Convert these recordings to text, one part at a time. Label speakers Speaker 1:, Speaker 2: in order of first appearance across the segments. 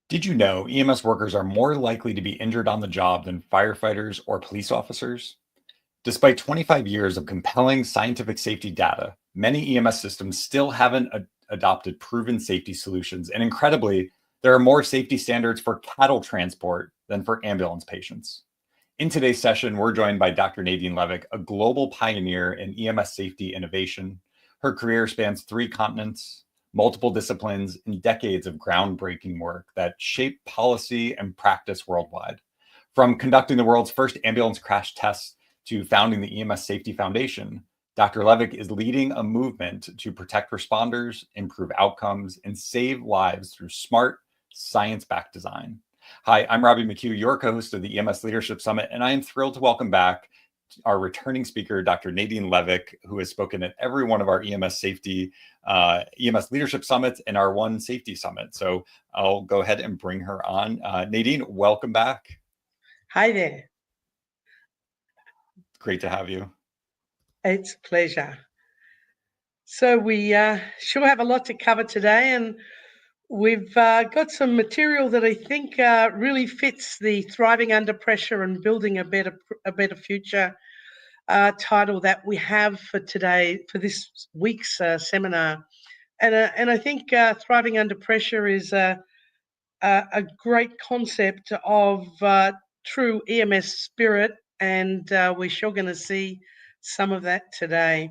Speaker 1: Did you know EMS workers are more likely to be injured on the job than firefighters or police officers? Despite 25 years of compelling scientific safety data, many EMS systems still haven't adopted proven safety solutions. And incredibly, there are more safety standards for cattle transport than for ambulance patients. In today's session, we're joined by Dr. Nadine Levick, a global pioneer in EMS safety innovation. Her career spans 3 continents, multiple disciplines, and decades of groundbreaking work that shape policy and practice worldwide. From conducting the world's first ambulance crash tests to founding the EMS Safety Foundation, Dr. Levick is leading a movement to protect responders, improve outcomes, and save lives through smart, science-backed design. Hi, I'm Robbie McHugh, your co-host of the EMS Leadership Summit, and I am thrilled to welcome back our returning speaker, Dr. Nadine Levick, who has spoken at every one of our EMS Leadership Summits and our One Safety Summit. So I'll go ahead and bring her on. Nadine, welcome back.
Speaker 2: Hi there.
Speaker 1: Great to have you.
Speaker 2: It's a pleasure. So we sure have a lot to cover today, and we've got some material that I think really fits the thriving under pressure and building a better future title that we have for today, for this week's seminar. And I think thriving under pressure is a great concept of true EMS spirit, and we're sure going to see some of that today.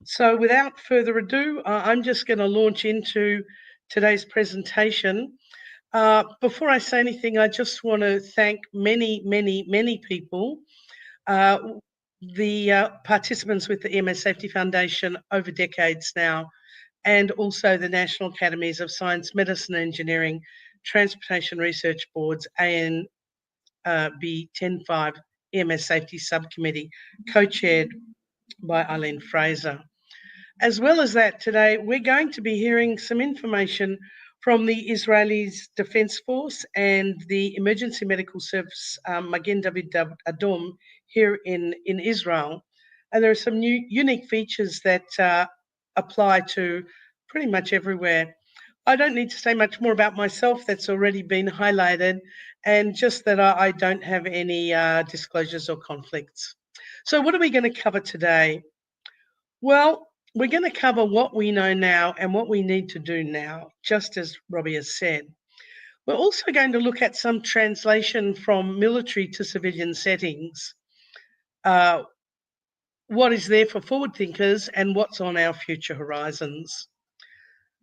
Speaker 2: So without further ado, I'm just going to launch into today's presentation. Before I say anything, I just want to thank many people, the participants with the EMS Safety Foundation over decades now, and also the National Academies of Science, Medicine, Engineering, Transportation Research Boards, ANB 10.5 EMS Safety Subcommittee, co-chaired by Eileen Fraser. As well as that, today we're going to be hearing some information from the Israelis Defense Force and the Emergency Medical Service Magen David Adom here in Israel. And there are some new unique features that apply to pretty much everywhere. I don't need to say much more about myself. That's already been highlighted, and just that I don't have any disclosures or conflicts. So what are we going to cover today? Well, we're going to cover what we know now and what we need to do now, just as Robbie has said. We're also going to look at some translation from military to civilian settings. What is there for forward thinkers and what's on our future horizons.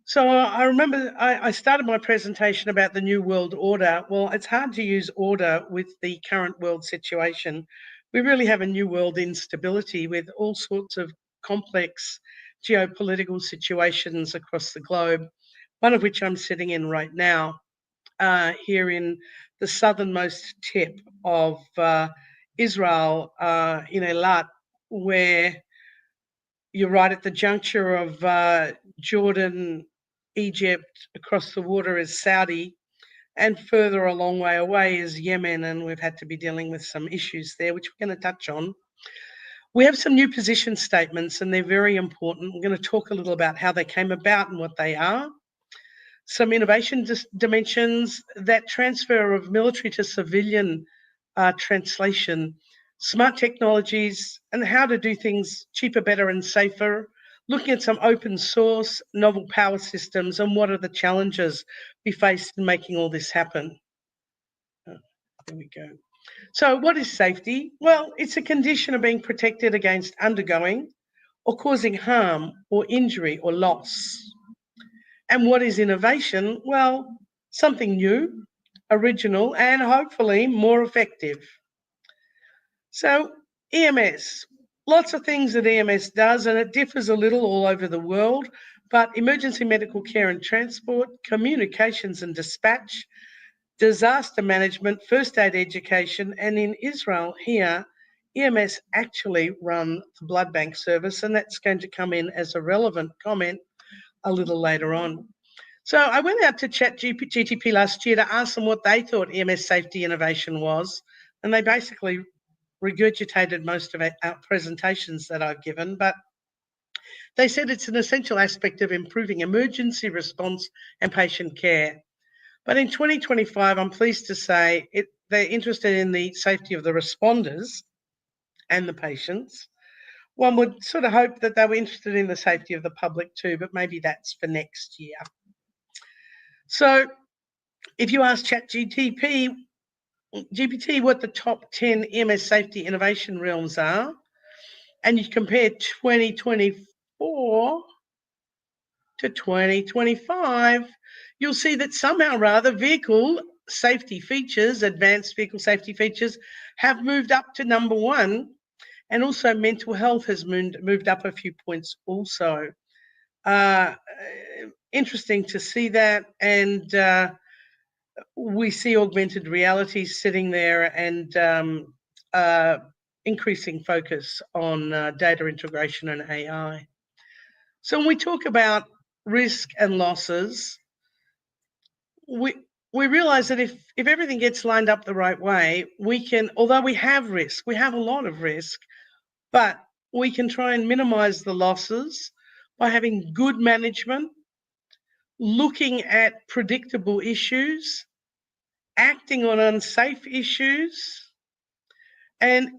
Speaker 2: So I remember I started my presentation about the New World Order. Well, it's hard to use order with the current world situation. We really have a new world instability with all sorts of complex geopolitical situations across the globe, one of which I'm sitting in right now, here in the southernmost tip of Israel, in Eilat, where you're right at the juncture of Jordan, Egypt, across the water is Saudi, and further a long way away is Yemen, and we've had to be dealing with some issues there, which we're going to touch on. We have some new position statements, and they're very important. We're going to talk a little about how they came about and what they are. Some innovation dimensions, that transfer of military to civilian translation, smart technologies, and how to do things cheaper, better, and safer. Looking at some open source, novel power systems, and what are the challenges we face in making all this happen. There we go. So what is safety? Well, it's a condition of being protected against undergoing or causing harm or injury or loss. And what is innovation? Well, something new, original, and hopefully more effective. So EMS, lots of things that EMS does, and it differs a little all over the world, but emergency medical care and transport, communications and dispatch, disaster management, first aid education, and in Israel here, EMS actually run the blood bank service, and that's going to come in as a relevant comment a little later on. So I went out to ChatGPT last year to ask them what they thought EMS safety innovation was, and they basically regurgitated most of our presentations that I've given, but they said it's an essential aspect of improving emergency response and patient care. But in 2025, I'm pleased to say they're interested in the safety of the responders and the patients. One would sort of hope that they were interested in the safety of the public too, but maybe that's for next year. So if you ask GPT what the top 10 EMS safety innovation realms are, and you compare 2024 to 2025, you'll see that somehow or other vehicle safety features, advanced vehicle safety features, have moved up to number one, and also mental health has moved up a few points also. Interesting to see that, and we see augmented reality sitting there and increasing focus on data integration and AI. So when we talk about risk and losses, we realize that if everything gets lined up the right way, we can, although we have risk, we have a lot of risk, but we can try and minimize the losses by having good management, looking at predictable issues, acting on unsafe issues, and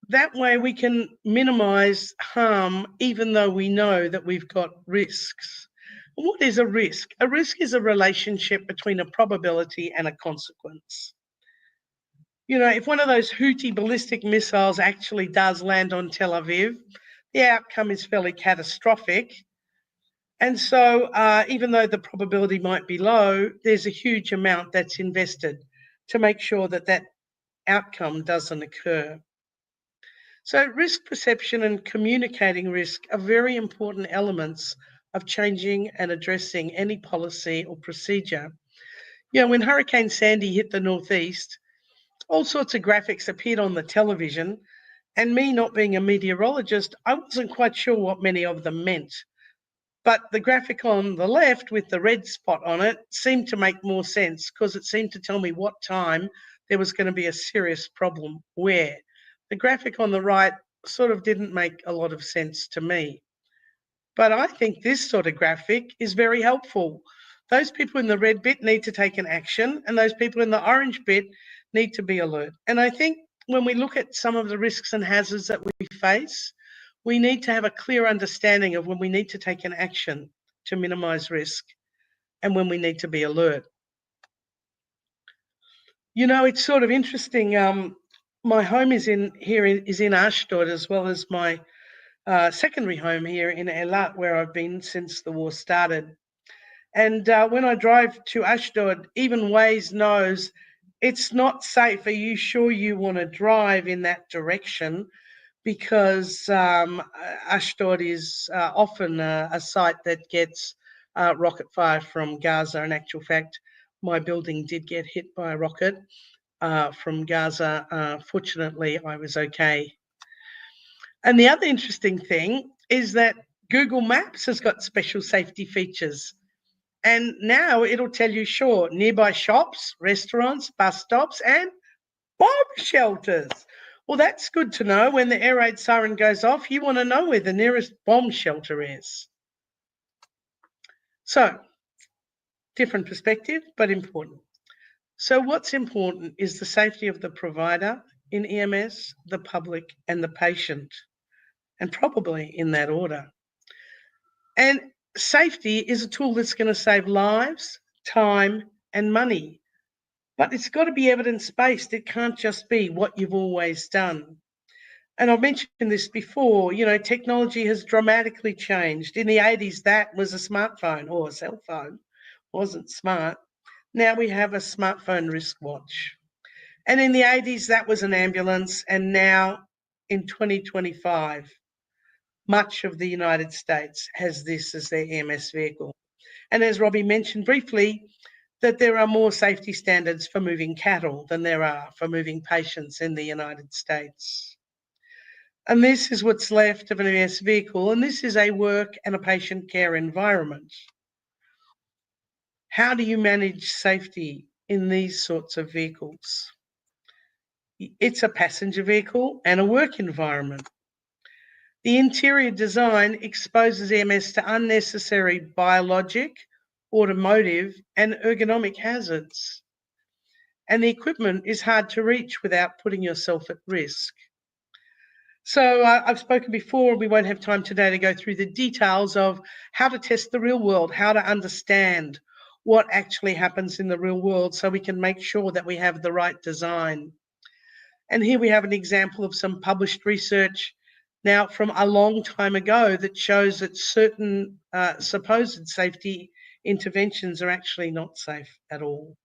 Speaker 2: that way we can minimize harm even though we know that we've got risks. What is a risk? A risk is a relationship between a probability and a consequence. You know, if one of those Houthi ballistic missiles actually does land on Tel Aviv, the outcome is fairly catastrophic. And so even though the probability might be low, there's a huge amount that's invested to make sure that that outcome doesn't occur. So risk perception and communicating risk are very important elements of changing and addressing any policy or procedure. You know, when Hurricane Sandy hit the Northeast, all sorts of graphics appeared on the television, and me not being a meteorologist, I wasn't quite sure what many of them meant. But the graphic on the left with the red spot on it seemed to make more sense because it seemed to tell me what time there was going to be a serious problem where. The graphic on the right sort of didn't make a lot of sense to me. But I think this sort of graphic is very helpful. Those people in the red bit need to take an action, and those people in the orange bit need to be alert. And I think when we look at some of the risks and hazards that we face, we need to have a clear understanding of when we need to take an action to minimize risk and when we need to be alert. You know, it's sort of interesting. My home is in Ashdod, as well as my secondary home here in Eilat, where I've been since the war started. And when I drive to Ashdod, even Waze knows it's not safe. Are you sure you want to drive in that direction? Because Ashdod is often a site that gets rocket fire from Gaza. In actual fact, my building did get hit by a rocket from Gaza. Fortunately, I was okay. And the other interesting thing is that Google Maps has got special safety features. And now it'll tell you, sure, nearby shops, restaurants, bus stops, and bomb shelters. Well, that's good to know. When the air raid siren goes off, you want to know where the nearest bomb shelter is. So, different perspective, but important. So what's important is the safety of the provider in EMS, the public, and the patient, and probably in that order. And safety is a tool that's going to save lives, time, and money. But it's got to be evidence-based. It can't just be what you've always done. And I've mentioned this before, you know, technology has dramatically changed. In the 80s, that was a smartphone or a cell phone. It wasn't smart. Now we have a smartphone wristwatch. And in the 80s, that was an ambulance. And now in 2025, much of the United States has this as their EMS vehicle. And as Robbie mentioned briefly, that there are more safety standards for moving cattle than there are for moving patients in the United States. And this is what's left of an EMS vehicle, and this is a work and a patient care environment. How do you manage safety in these sorts of vehicles? It's a passenger vehicle and a work environment. The interior design exposes EMS to unnecessary biologic automotive, and ergonomic hazards. And the equipment is hard to reach without putting yourself at risk. So I've spoken before, we won't have time today to go through the details of how to test the real world, how to understand what actually happens in the real world so we can make sure that we have the right design. And here we have an example of some published research now from a long time ago that shows that certain supposed safety interventions are actually not safe at all.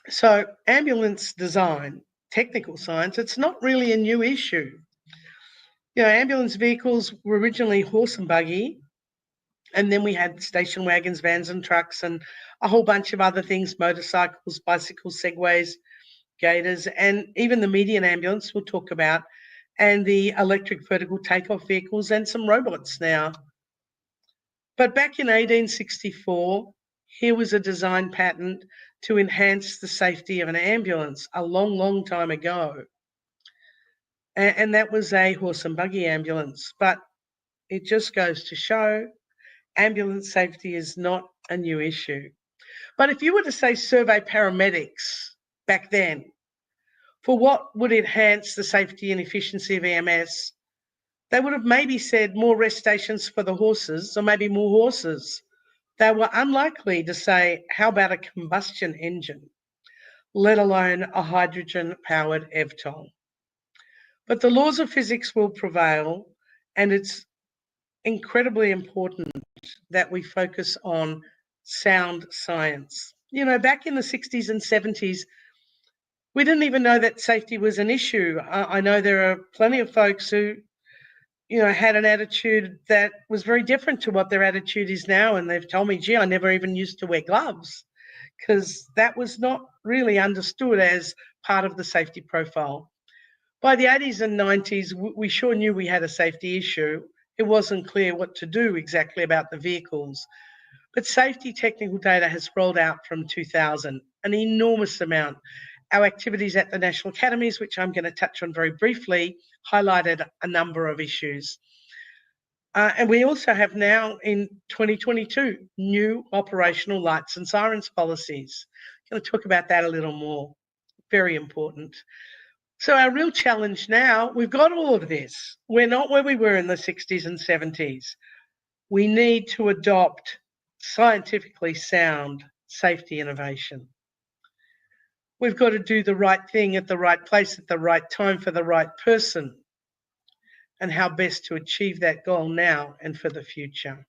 Speaker 2: So ambulance design, technical science, it's not really a new issue. You know, ambulance vehicles were originally horse and buggy, and then we had station wagons, vans and trucks, and a whole bunch of other things, motorcycles, bicycles, segways, gators, and even the median ambulance we'll talk about, and the electric vertical takeoff vehicles and some robots now. But back in 1864, here was a design patent to enhance the safety of an ambulance a long, long time ago. And that was a horse and buggy ambulance. But it just goes to show ambulance safety is not a new issue. But if you were to say survey paramedics back then, for what would enhance the safety and efficiency of EMS, they would have maybe said more rest stations for the horses or maybe more horses. They were unlikely to say, how about a combustion engine, let alone a hydrogen-powered EVTOL. But the laws of physics will prevail, and it's incredibly important that we focus on sound science. You know, back in the 60s and 70s, we didn't even know that safety was an issue. I know there are plenty of folks who, you know, had an attitude that was very different to what their attitude is now. And they've told me, gee, I never even used to wear gloves because that was not really understood as part of the safety profile. By the 80s and 90s, we sure knew we had a safety issue. It wasn't clear what to do exactly about the vehicles. But safety technical data has rolled out from 2000, an enormous amount. Our activities at the National Academies, which I'm going to touch on very briefly, highlighted a number of issues. And we also have now in 2022, new operational lights and sirens policies. I'm going to talk about that a little more. Very important. So our real challenge now, we've got all of this. We're not where we were in the 60s and 70s. We need to adopt scientifically sound safety innovation. We've got to do the right thing at the right place at the right time for the right person, and how best to achieve that goal now and for the future.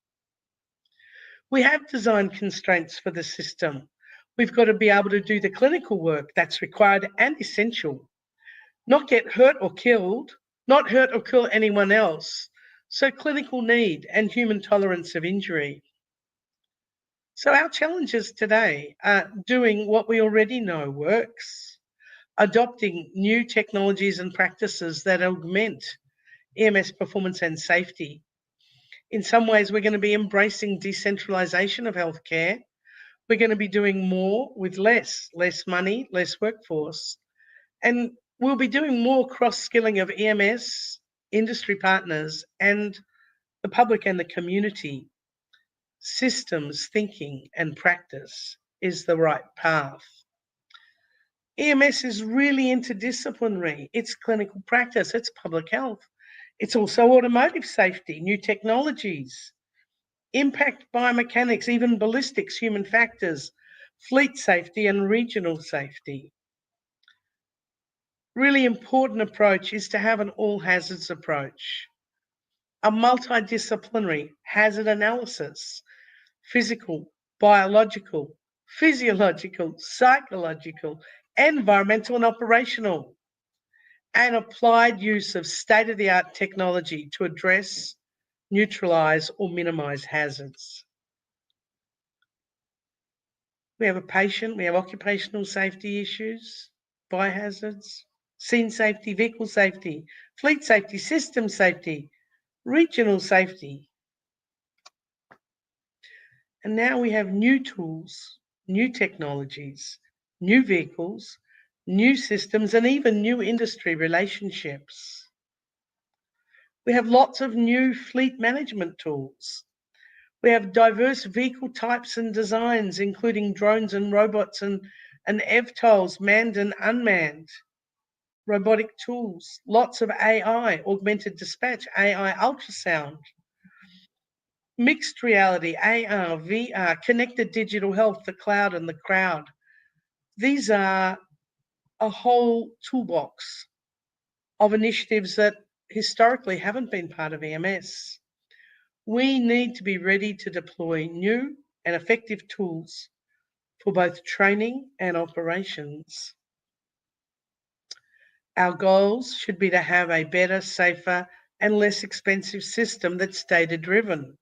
Speaker 2: We have design constraints for the system. We've got to be able to do the clinical work that's required and essential, not get hurt or killed, not hurt or kill anyone else. So clinical need and human tolerance of injury. So our challenges today are doing what we already know works, adopting new technologies and practices that augment EMS performance and safety. In some ways, we're going to be embracing decentralization of healthcare. We're going to be doing more with less money, less workforce. And we'll be doing more cross-skilling of EMS, industry partners, and the public and the community. Systems thinking and practice is the right path. EMS is really interdisciplinary. It's clinical practice, it's public health. It's also automotive safety, new technologies, impact biomechanics, even ballistics, human factors, fleet safety and regional safety. Really important approach is to have an all hazards approach, a multidisciplinary hazard analysis, physical, biological, physiological, psychological, environmental and operational, and applied use of state-of-the-art technology to address, neutralize or minimize hazards. We have a patient, we have occupational safety issues, biohazards, scene safety, vehicle safety, fleet safety, system safety, regional safety. And now we have new tools, new technologies, new vehicles, new systems, and even new industry relationships. We have lots of new fleet management tools. We have diverse vehicle types and designs, including drones and robots and EVTOLs, manned and unmanned, robotic tools, lots of AI, augmented dispatch, AI ultrasound, mixed reality, AR, VR, connected digital health, the cloud and the crowd. These are a whole toolbox of initiatives that historically haven't been part of EMS. We need to be ready to deploy new and effective tools for both training and operations. Our goals should be to have a better, safer, and less expensive system that's data-driven.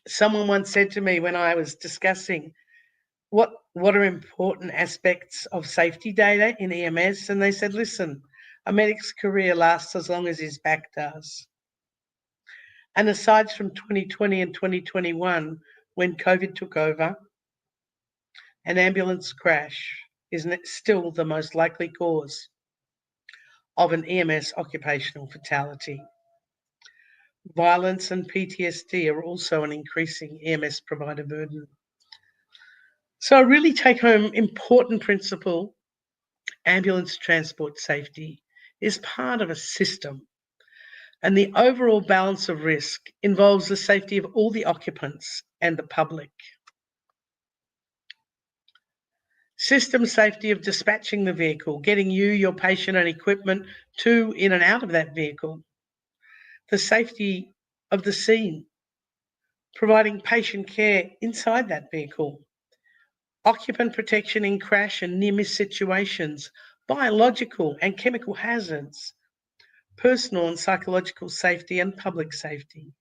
Speaker 2: Someone once said to me when I was discussing what are important aspects of safety data in EMS, and they said, listen, a medic's career lasts as long as his back does. And aside from 2020 and 2021, when COVID took over, an ambulance crash is still the most likely cause of an EMS occupational fatality. Violence and PTSD are also an increasing EMS provider burden. So a really take-home important principle, ambulance transport safety is part of a system, and the overall balance of risk involves the safety of all the occupants and the public. System safety of dispatching the vehicle, getting you, your patient and equipment to, in and out of that vehicle. The safety of the scene, providing patient care inside that vehicle. Occupant protection in crash and near-miss situations, biological and chemical hazards, personal and psychological safety and public safety.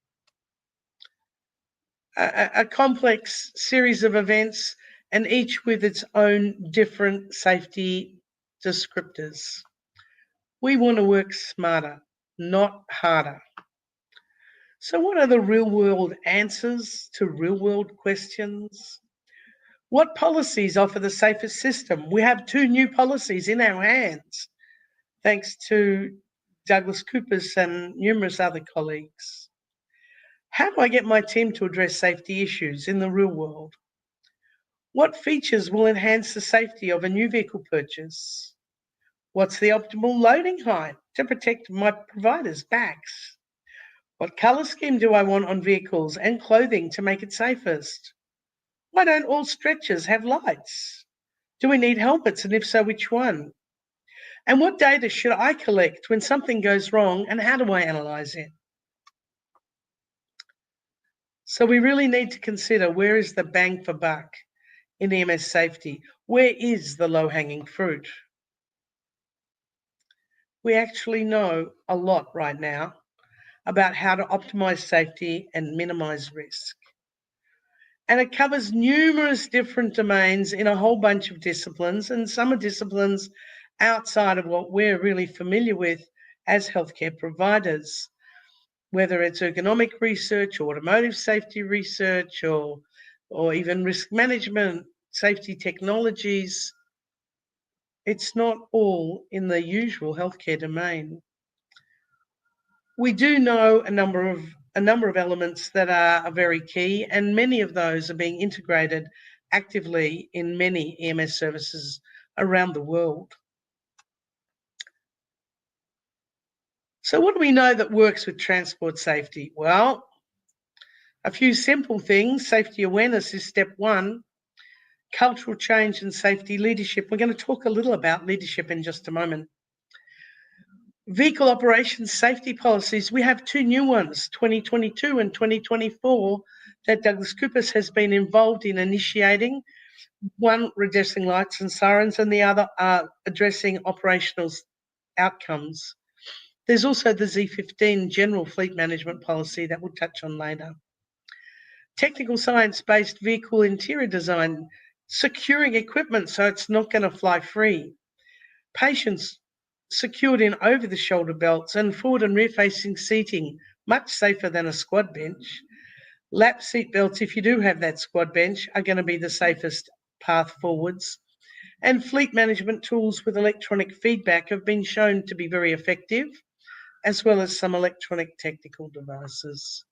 Speaker 2: A complex series of events, and each with its own different safety descriptors. We want to work smarter, not harder. So what are the real-world answers to real-world questions? What policies offer the safest system? We have 2 new policies in our hands, thanks to Douglas Coopers and numerous other colleagues. How do I get my team to address safety issues in the real world? What features will enhance the safety of a new vehicle purchase? What's the optimal loading height to protect my providers' backs? What colour scheme do I want on vehicles and clothing to make it safest? Why don't all stretchers have lights? Do we need helmets, and if so, which one? And what data should I collect when something goes wrong, and how do I analyse it? So we really need to consider, where is the bang for buck in EMS safety? Where is the low-hanging fruit? We actually know a lot right now about how to optimise safety and minimise risk. And it covers numerous different domains in a whole bunch of disciplines, and some are disciplines outside of what we're really familiar with as healthcare providers, whether it's ergonomic research, or automotive safety research, or even risk management, safety technologies. It's not all in the usual healthcare domain. We do know a number of elements that are very key, and many of those are being integrated actively in many EMS services around the world. So what do we know that works with transport safety? Well, a few simple things. Safety awareness is step 1. Cultural change and safety leadership. We're going to talk a little about leadership in just a moment. Vehicle operations safety policies. We have 2 new ones, 2022 and 2024, that Douglas Coopers has been involved in initiating. One reducing lights and sirens, and the other addressing operational outcomes. There's also the Z15 general fleet management policy that we'll touch on later. Technical science-based vehicle interior design, securing equipment so it's not going to fly free. Patients secured in over-the-shoulder belts, and forward and rear-facing seating, much safer than a squad bench. Lap seat belts, if you do have that squad bench, are going to be the safest path forwards. And fleet management tools with electronic feedback have been shown to be very effective, as well as some electronic technical devices.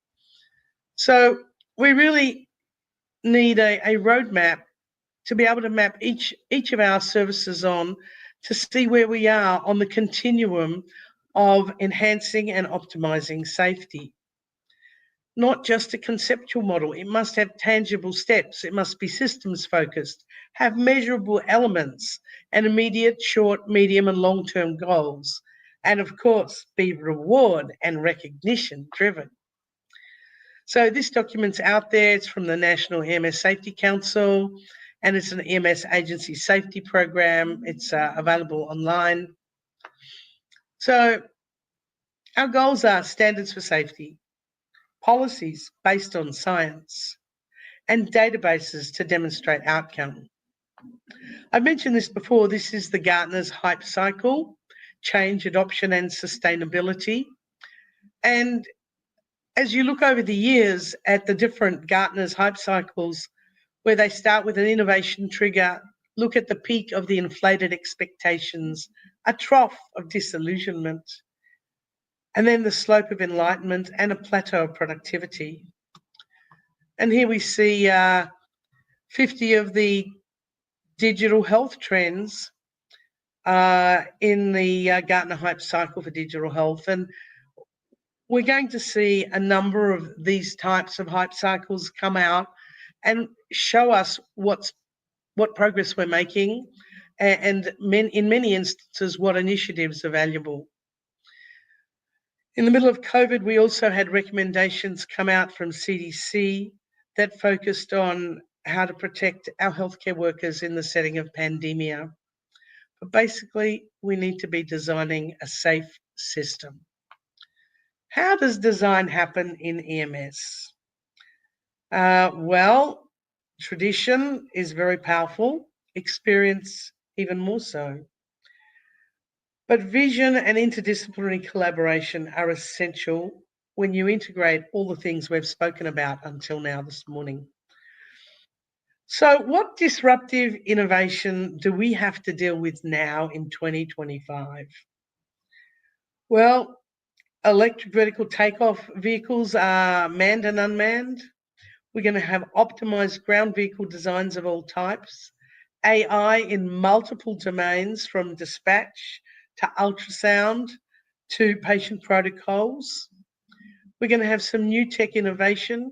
Speaker 2: So we really need a roadmap to be able to map each of our services on to see where we are on the continuum of enhancing and optimizing safety. Not just a conceptual model, it must have tangible steps, it must be systems focused, have measurable elements and immediate, short, medium and long-term goals, and of course be reward and recognition driven. So this document's out there, it's from the National EMS Safety Council, and it's an EMS agency safety program. It's available online. So our goals are standards for safety, policies based on science, and databases to demonstrate outcome. I've mentioned this before. This is the Gartner's hype cycle, change, adoption, and sustainability. And as you look over the years at the different Gartner's hype cycles, where they start with an innovation trigger, look at the peak of the inflated expectations, a trough of disillusionment, and then the slope of enlightenment and a plateau of productivity. And here we see 50 of the digital health trends in the Gartner hype cycle for digital health. And we're going to see a number of these types of hype cycles come out and show us what progress we're making, and in many instances, what initiatives are valuable. In the middle of COVID, we also had recommendations come out from CDC that focused on how to protect our healthcare workers in the setting of pandemia. But basically, we need to be designing a safe system. How does design happen in EMS? Well, tradition is very powerful, experience even more so. But vision and interdisciplinary collaboration are essential when you integrate all the things we've spoken about until now this morning. So what disruptive innovation do we have to deal with now in 2025? Well, electric vertical takeoff vehicles are manned and unmanned. We're going to have optimized ground vehicle designs of all types, AI in multiple domains from dispatch to ultrasound to patient protocols. We're going to have some new tech innovation,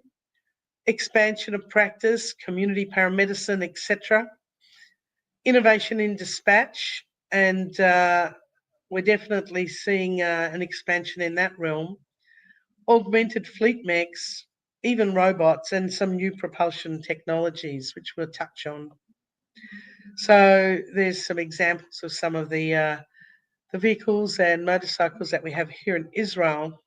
Speaker 2: expansion of practice, community paramedicine, etc. Innovation in dispatch, and we're definitely seeing an expansion in that realm. Augmented fleet mechs, even robots, and some new propulsion technologies, which we'll touch on. So there's some examples of some of the vehicles and motorcycles that we have here in Israel.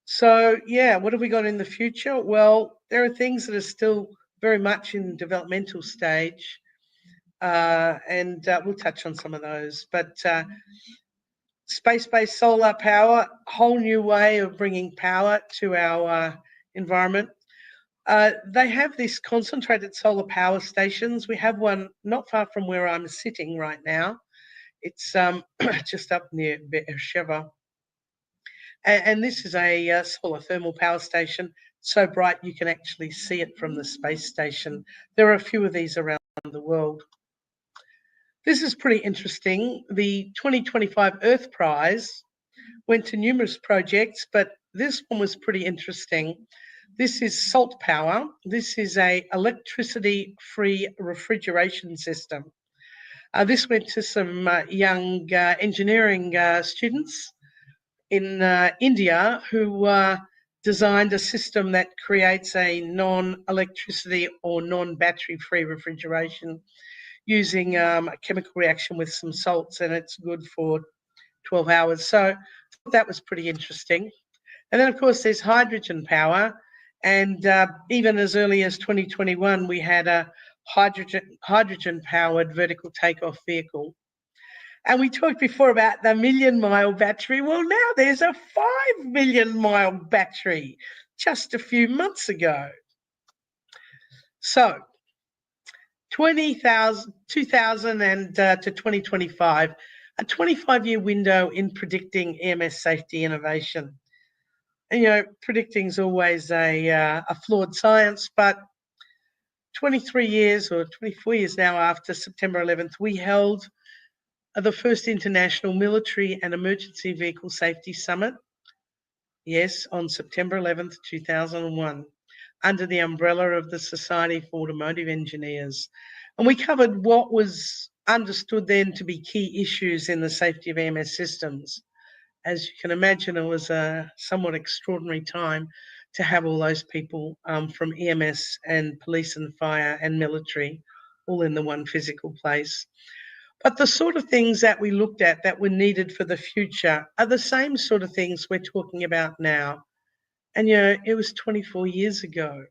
Speaker 2: So yeah, what have we got in the future? Well, there are things that are still very much in developmental stage, and we'll touch on some of those. But space-based solar power, whole new way of bringing power to our environment. They have these concentrated solar power stations. We have one not far from where I'm sitting right now. It's just up near Beersheba. And this is a solar thermal power station, so bright you can actually see it from the space station. There are a few of these around the world. This is pretty interesting. The 2025 Earth Prize went to numerous projects, but this one was pretty interesting. This is Salt Power. This is a electricity-free refrigeration system. This went to some young engineering students in India who designed a system that creates a non-electricity or non-battery free refrigeration using a chemical reaction with some salts, and it's good for 12 hours. So that was pretty interesting. And then, of course, there's hydrogen power. And even as early as 2021, we had a hydrogen-powered vertical takeoff vehicle. And we talked before about the 1 million mile battery. Well, now there's a 5 million mile battery just a few months ago. So 2000 and to 2025, a 25-year window in predicting EMS safety innovation. predicting is always a flawed science, but 23 years or 24 years now after September 11th, we held the first International Military and Emergency Vehicle Safety Summit, yes, on September 11th, 2001, under the umbrella of the Society for Automotive Engineers. And we covered what was understood then to be key issues in the safety of EMS systems. As you can imagine, it was a somewhat extraordinary time to have all those people from EMS and police and fire and military all in the one physical place. But the sort of things that we looked at that were needed for the future are the same sort of things we're talking about now. And, it was 24 years ago.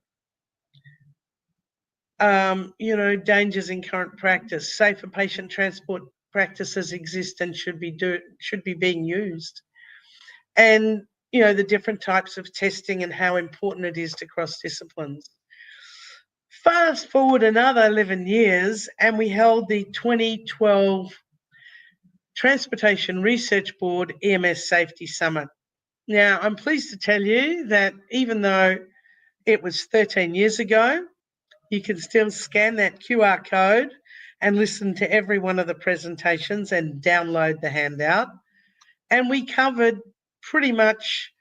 Speaker 2: Dangers in current practice, safer patient transport practices exist and should be being used. And, the different types of testing and how important it is to cross disciplines. Fast forward another 11 years, and we held the 2012 Transportation Research Board EMS Safety Summit. Now, I'm pleased to tell you that even though it was 13 years ago, you can still scan that QR code and listen to every one of the presentations and download the handout. And we covered pretty much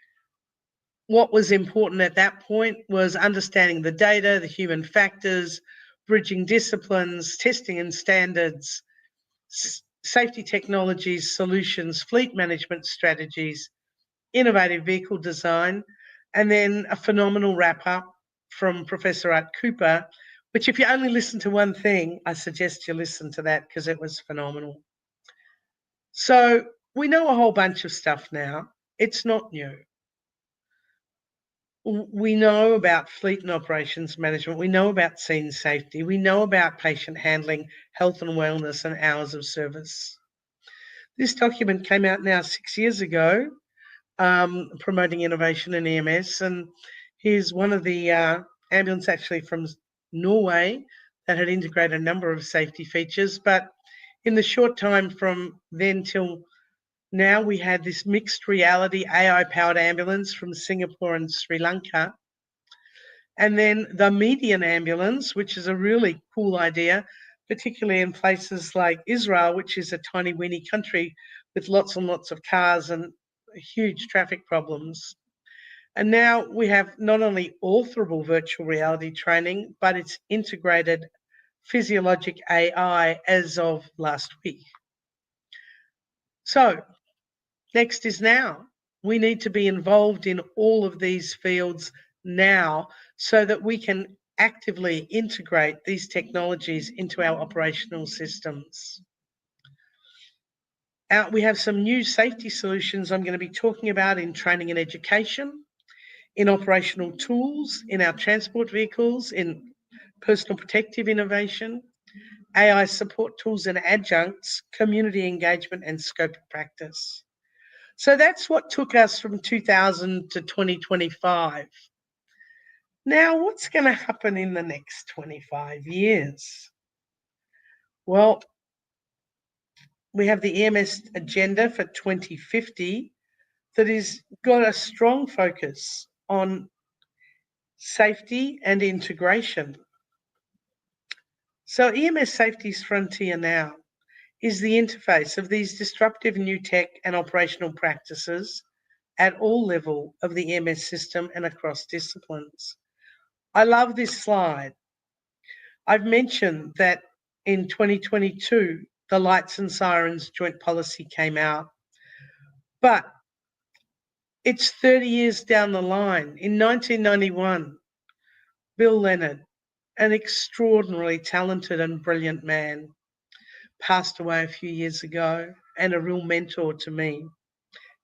Speaker 2: what was important at that point was understanding the data, the human factors, bridging disciplines, testing and standards, safety technologies, solutions, fleet management strategies, innovative vehicle design, and then a phenomenal wrap-up from Professor Art Cooper, which if you only listen to one thing, I suggest you listen to that because it was phenomenal. So we know a whole bunch of stuff now. It's not new. We know about fleet and operations management. We know about scene safety. We know about patient handling, health and wellness, and hours of service. This document came out now 6 years ago, promoting innovation in EMS. And here's one of the ambulance actually from Norway that had integrated a number of safety features. But in the short time from then till now, we had this mixed reality AI-powered ambulance from Singapore and Sri Lanka. And then the median ambulance, which is a really cool idea, particularly in places like Israel, which is a tiny weeny country with lots and lots of cars and huge traffic problems. And now we have not only authourable virtual reality training, but it's integrated physiologic AI as of last week. So next is now. We need to be involved in all of these fields now so that we can actively integrate these technologies into our operational systems. We have some new safety solutions I'm going to be talking about in training and education, in operational tools, in our transport vehicles, in personal protective innovation, AI support tools and adjuncts, community engagement and scope of practice. So that's what took us from 2000 to 2025. Now, what's going to happen in the next 25 years? Well, we have the EMS agenda for 2050 that has got a strong focus on safety and integration. So EMS Safety's frontier now is the interface of these disruptive new tech and operational practices at all levels of the EMS system and across disciplines. I love this slide. I've mentioned that in 2022, the Lights and Sirens Joint Policy came out, but it's 30 years down the line. In 1991, Bill Leonard, an extraordinarily talented and brilliant man, passed away a few years ago, and a real mentor to me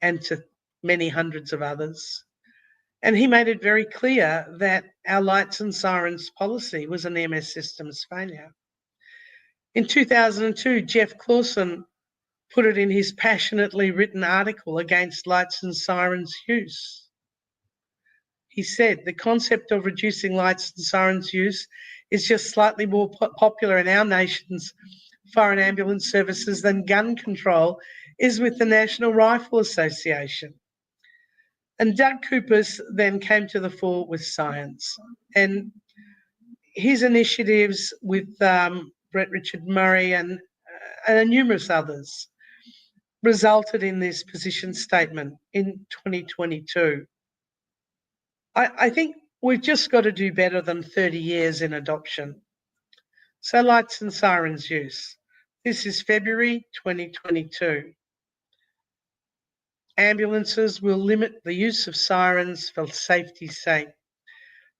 Speaker 2: and to many hundreds of others. And he made it very clear that our Lights and Sirens policy was an EMS systems failure. In 2002, Jeff Clawson put it in his passionately written article against Lights and Sirens use. He said, the concept of reducing Lights and Sirens use is just slightly more popular in our nation's fire and ambulance services than gun control is with the National Rifle Association. And Doug Cooper's then came to the fore with science. And his initiatives with Brett Richard Murray and numerous others resulted in this position statement in 2022. I think we've just got to do better than 30 years in adoption. So lights and sirens use. This is February 2022. Ambulances will limit the use of sirens for safety's sake.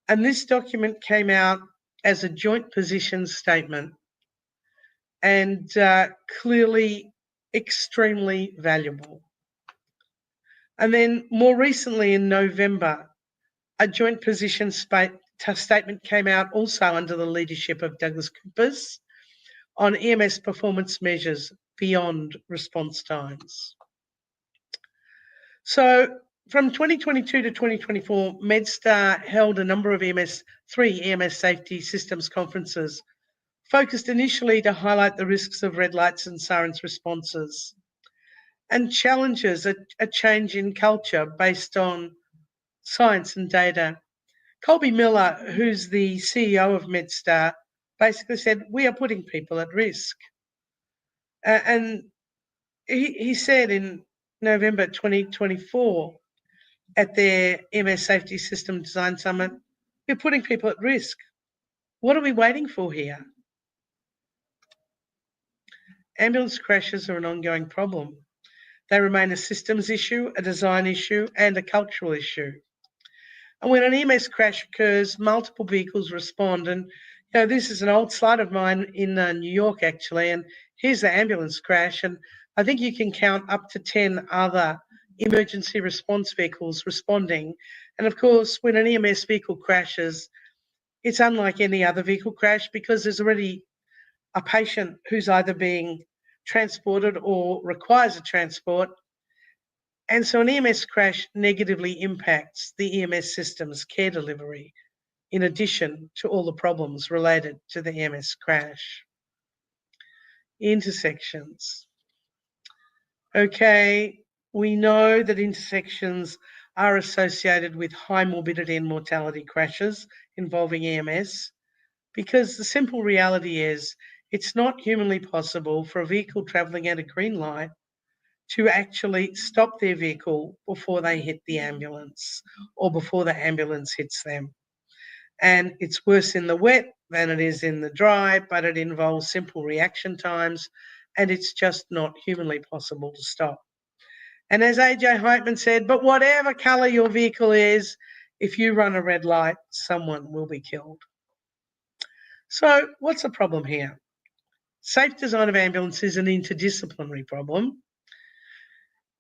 Speaker 2: And this document came out as a joint position statement and clearly extremely valuable. And then more recently in November, a joint position statement came out also under the leadership of Douglas Coopers on EMS performance measures beyond response times. So from 2022 to 2024, MedStar held a number of three EMS safety systems conferences, focused initially to highlight the risks of red lights and sirens responses and challenges a change in culture based on science and data. Colby Miller, who's the CEO of MedStar, basically said, we are putting people at risk. And he said in November 2024 at their EMS Safety System Design Summit, we're putting people at risk. What are we waiting for here? Ambulance crashes are an ongoing problem. They remain a systems issue, a design issue, and a cultural issue. And when an EMS crash occurs, multiple vehicles respond. And this is an old slide of mine in New York, actually. And here's the ambulance crash. And I think you can count up to 10 other emergency response vehicles responding. And of course, when an EMS vehicle crashes, it's unlike any other vehicle crash because there's already a patient who's either being transported or requires a transport. And so an EMS crash negatively impacts the EMS system's care delivery, in addition to all the problems related to the EMS crash. Intersections. Okay, we know that intersections are associated with high morbidity and mortality crashes involving EMS because the simple reality is it's not humanly possible for a vehicle travelling at a green light to actually stop their vehicle before they hit the ambulance or before the ambulance hits them. And it's worse in the wet than it is in the dry, but it involves simple reaction times, and it's just not humanly possible to stop. And as AJ Heitman said, but whatever colour your vehicle is, if you run a red light, someone will be killed. So what's the problem here? Safe design of ambulances is an interdisciplinary problem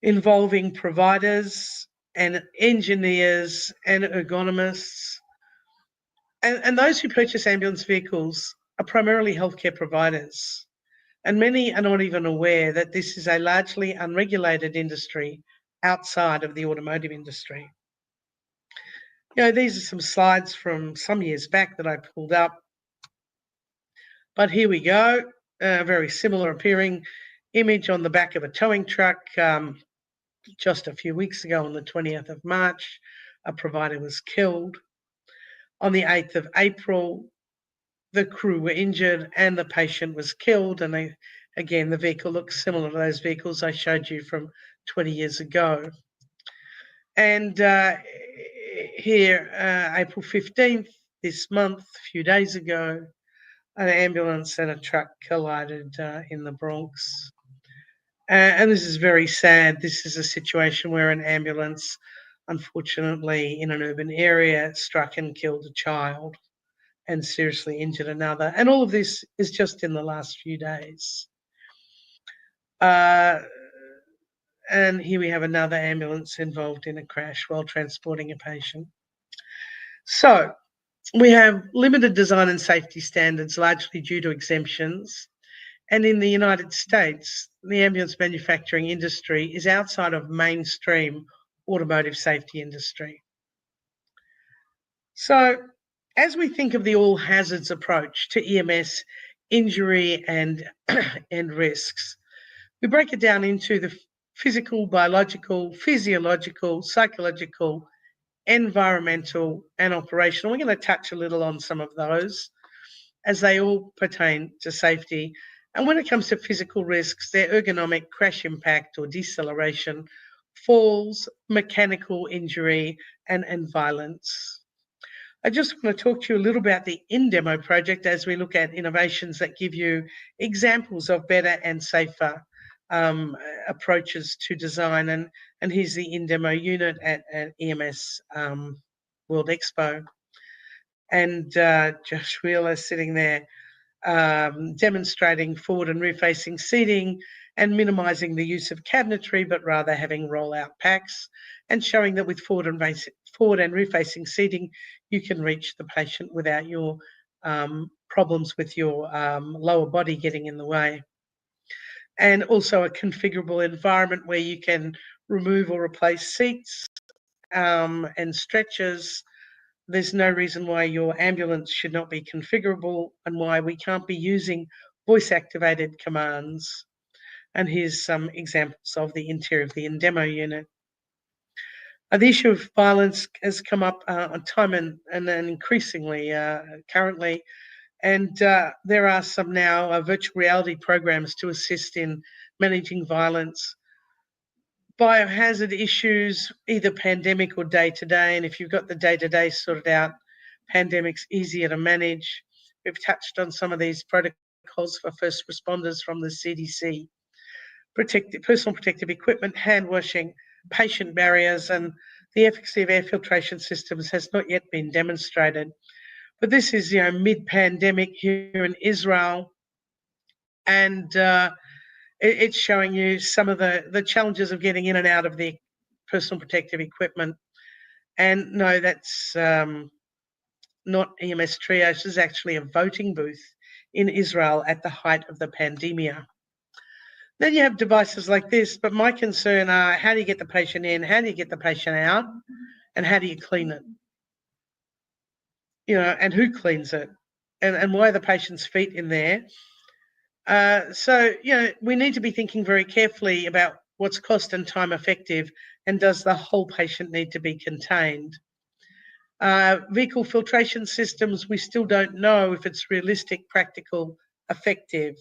Speaker 2: involving providers and engineers and ergonomists. And those who purchase ambulance vehicles are primarily healthcare providers. And many are not even aware that this is a largely unregulated industry outside of the automotive industry. These are some slides from some years back that I pulled up. But here we go, a very similar appearing image on the back of a towing truck. Just a few weeks ago on the 20th of March, a provider was killed. On the 8th of April, the crew were injured and the patient was killed. And again, the vehicle looks similar to those vehicles I showed you from 20 years ago. And here, April 15th, this month, a few days ago, an ambulance and a truck collided in the Bronx. And this is very sad. This is a situation where an ambulance, unfortunately, in an urban area, struck and killed a child and seriously injured another. And all of this is just in the last few days. And here we have another ambulance involved in a crash while transporting a patient. So we have limited design and safety standards, largely due to exemptions. And in the United States, the ambulance manufacturing industry is outside of mainstream automotive safety industry. So as we think of the all hazards approach to EMS injury and risks, we break it down into physical, biological, physiological, psychological, environmental, and operational. We're going to touch a little on some of those as they all pertain to safety. And when it comes to physical risks, they're ergonomic, crash impact or deceleration, falls, mechanical injury, and violence. I just want to talk to you a little about the in-demo project as we look at innovations that give you examples of better and safer approaches to design. And here's the in-demo unit at EMS World Expo. And Josh Wheeler sitting there demonstrating forward and rear-facing seating and minimising the use of cabinetry, but rather having roll-out packs, and showing that with forward and rear-facing seating, you can reach the patient without your problems with your lower body getting in the way. And also a configurable environment where you can remove or replace seats and stretchers. There's no reason why your ambulance should not be configurable and why we can't be using voice-activated commands. And here's some examples of the interior of the in-demo unit. The issue of violence has come up on time and increasingly currently. And there are some now virtual reality programs to assist in managing violence, biohazard issues, either pandemic or day-to-day. And if you've got the day-to-day sorted out, pandemic's easier to manage. We've touched on some of these protocols for first responders from the CDC. Personal protective equipment, hand washing, patient barriers, and the efficacy of air filtration systems has not yet been demonstrated. But this is, mid-pandemic here in Israel, and it's showing you some of the challenges of getting in and out of the personal protective equipment. And no, that's not EMS triage. This is actually a voting booth in Israel at the height of the pandemia. Then you have devices like this, but my concern are how do you get the patient in, how do you get the patient out, and how do you clean it? And who cleans it? And why are the patient's feet in there? So, we need to be thinking very carefully about what's cost and time effective, and does the whole patient need to be contained? Vehicle filtration systems, we still don't know if it's realistic, practical, effective.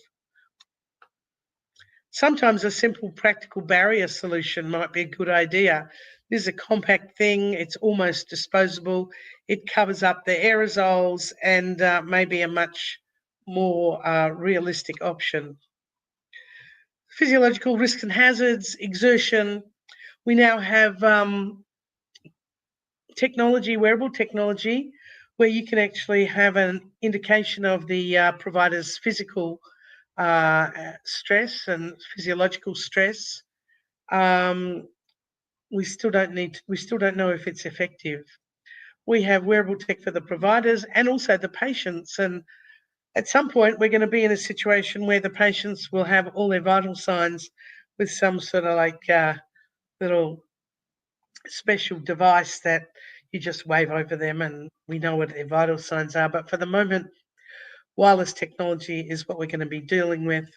Speaker 2: Sometimes a simple practical barrier solution might be a good idea. This is a compact thing, it's almost disposable, it covers up the aerosols, and maybe a much more realistic option. Physiological risks and hazards, exertion. We now have wearable technology, where you can actually have an indication of the provider's physical stress and physiological stress. We still don't know if it's effective. We have wearable tech for the providers and also the patients, and at some point we're going to be in a situation where the patients will have all their vital signs with some sort of little special device that you just wave over them and we know what their vital signs are. But for the moment, wireless technology is what we're going to be dealing with.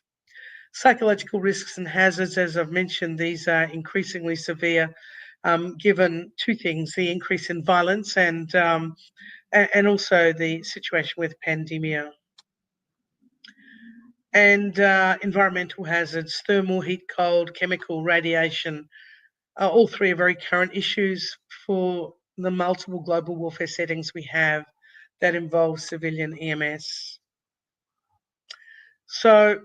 Speaker 2: Psychological risks and hazards, as I've mentioned, these are increasingly severe, given two things: the increase in violence and also the situation with pandemia. And environmental hazards, thermal, heat, cold, chemical, radiation. All three are very current issues for the multiple global warfare settings we have that involve civilian EMS. So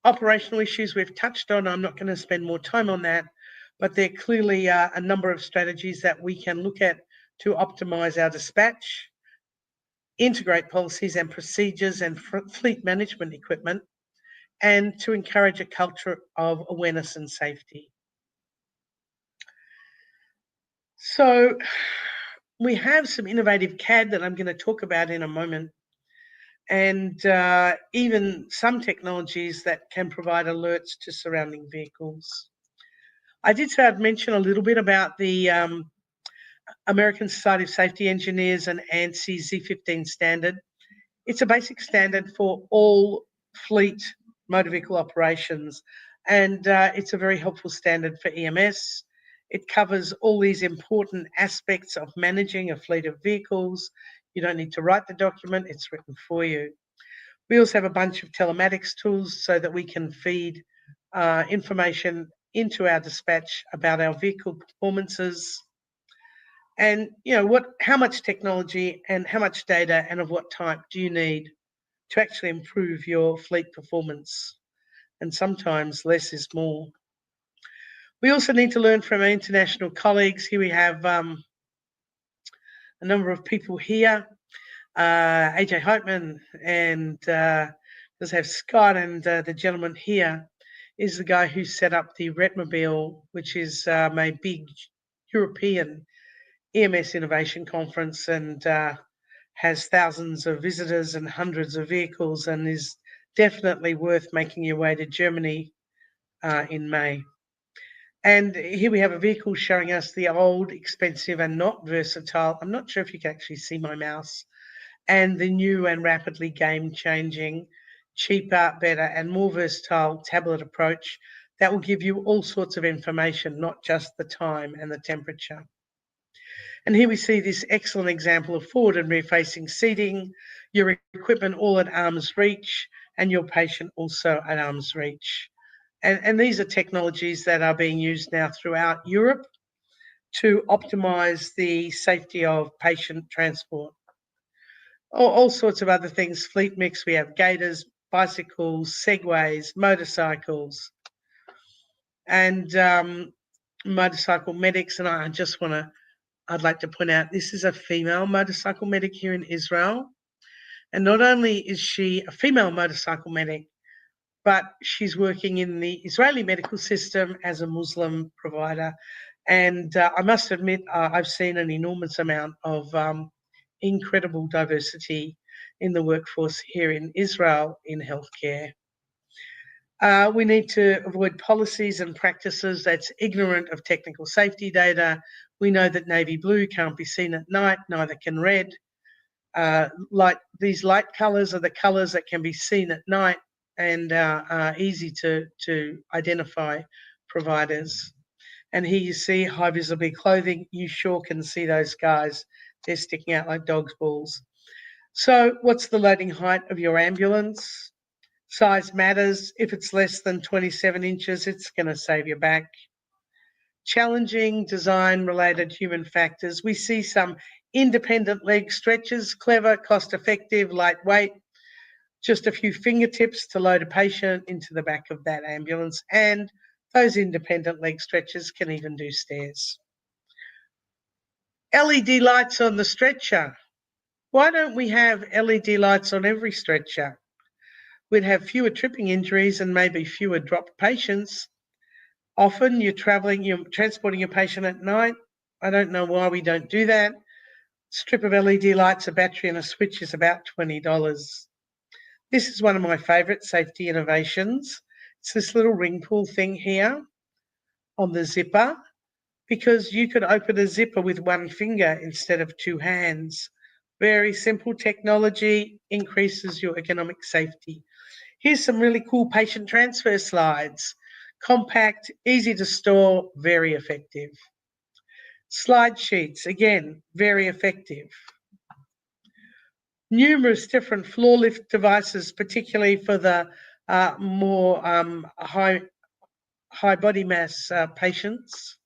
Speaker 2: operational issues we've touched on. I'm not going to spend more time on that, but there clearly are a number of strategies that we can look at to optimize our dispatch, integrate policies and procedures and fleet management equipment, and to encourage a culture of awareness and safety. So we have some innovative CAD that I'm going to talk about in a moment, and even some technologies that can provide alerts to surrounding vehicles. I did say I'd mention a little bit about the American Society of Safety Engineers and ANSI Z15 standard. It's a basic standard for all fleet motor vehicle operations. And it's a very helpful standard for EMS. It covers all these important aspects of managing a fleet of vehicles. You don't need to write the document, it's written for you. We also have a bunch of telematics tools so that we can feed information into our dispatch about our vehicle performances. And how much technology and how much data and of what type do you need to actually improve your fleet performance? And sometimes less is more. We also need to learn from our international colleagues. Here we have a number of people here. AJ Heitman and let's have Scott, and the gentleman here is the guy who set up the Retmobile, which is a big European EMS innovation conference, and has thousands of visitors and hundreds of vehicles, and is definitely worth making your way to Germany in May. And here we have a vehicle showing us the old, expensive and not versatile. I'm not sure if you can actually see my mouse. And the new and rapidly game-changing, cheaper, better and more versatile tablet approach that will give you all sorts of information, not just the time and the temperature. And here we see this excellent example of forward and rear-facing seating, your equipment all at arm's reach, and your patient also at arm's reach. And these are technologies that are being used now throughout Europe to optimize the safety of patient transport. All sorts of other things, fleet mix. We have gators, bicycles, segways, motorcycles, and motorcycle medics. And I'd like to point out, this is a female motorcycle medic here in Israel. And not only is she a female motorcycle medic, but she's working in the Israeli medical system as a Muslim provider. And I must admit, I've seen an enormous amount of incredible diversity in the workforce here in Israel in healthcare. We need to avoid policies and practices that's ignorant of technical safety data. We know that navy blue can't be seen at night, neither can red. These light colours are the colours that can be seen at night and are easy to identify providers. And here you see high visibility clothing. You sure can see those guys. They're sticking out like dog's balls. So what's the loading height of your ambulance? Size matters. If it's less than 27 inches, it's going to save your back. Challenging design-related human factors. We see some independent leg stretches, clever, cost-effective, lightweight, just a few fingertips to load a patient into the back of that ambulance, and those independent leg stretches can even do stairs. LED lights on the stretcher. Why don't we have LED lights on every stretcher? We'd have fewer tripping injuries and maybe fewer dropped patients. Often you're transporting your patient at night. I don't know why we don't do that. Strip of LED lights, a battery and a switch is about $20. This is one of my favourite safety innovations. It's this little ring pull thing here on the zipper, because you could open a zipper with one finger instead of two hands. Very simple technology, increases your economic safety. Here's some really cool patient transfer slides. Compact, easy to store, very effective. Slide sheets, again, very effective. Numerous different floor lift devices, particularly for the more high body mass patients.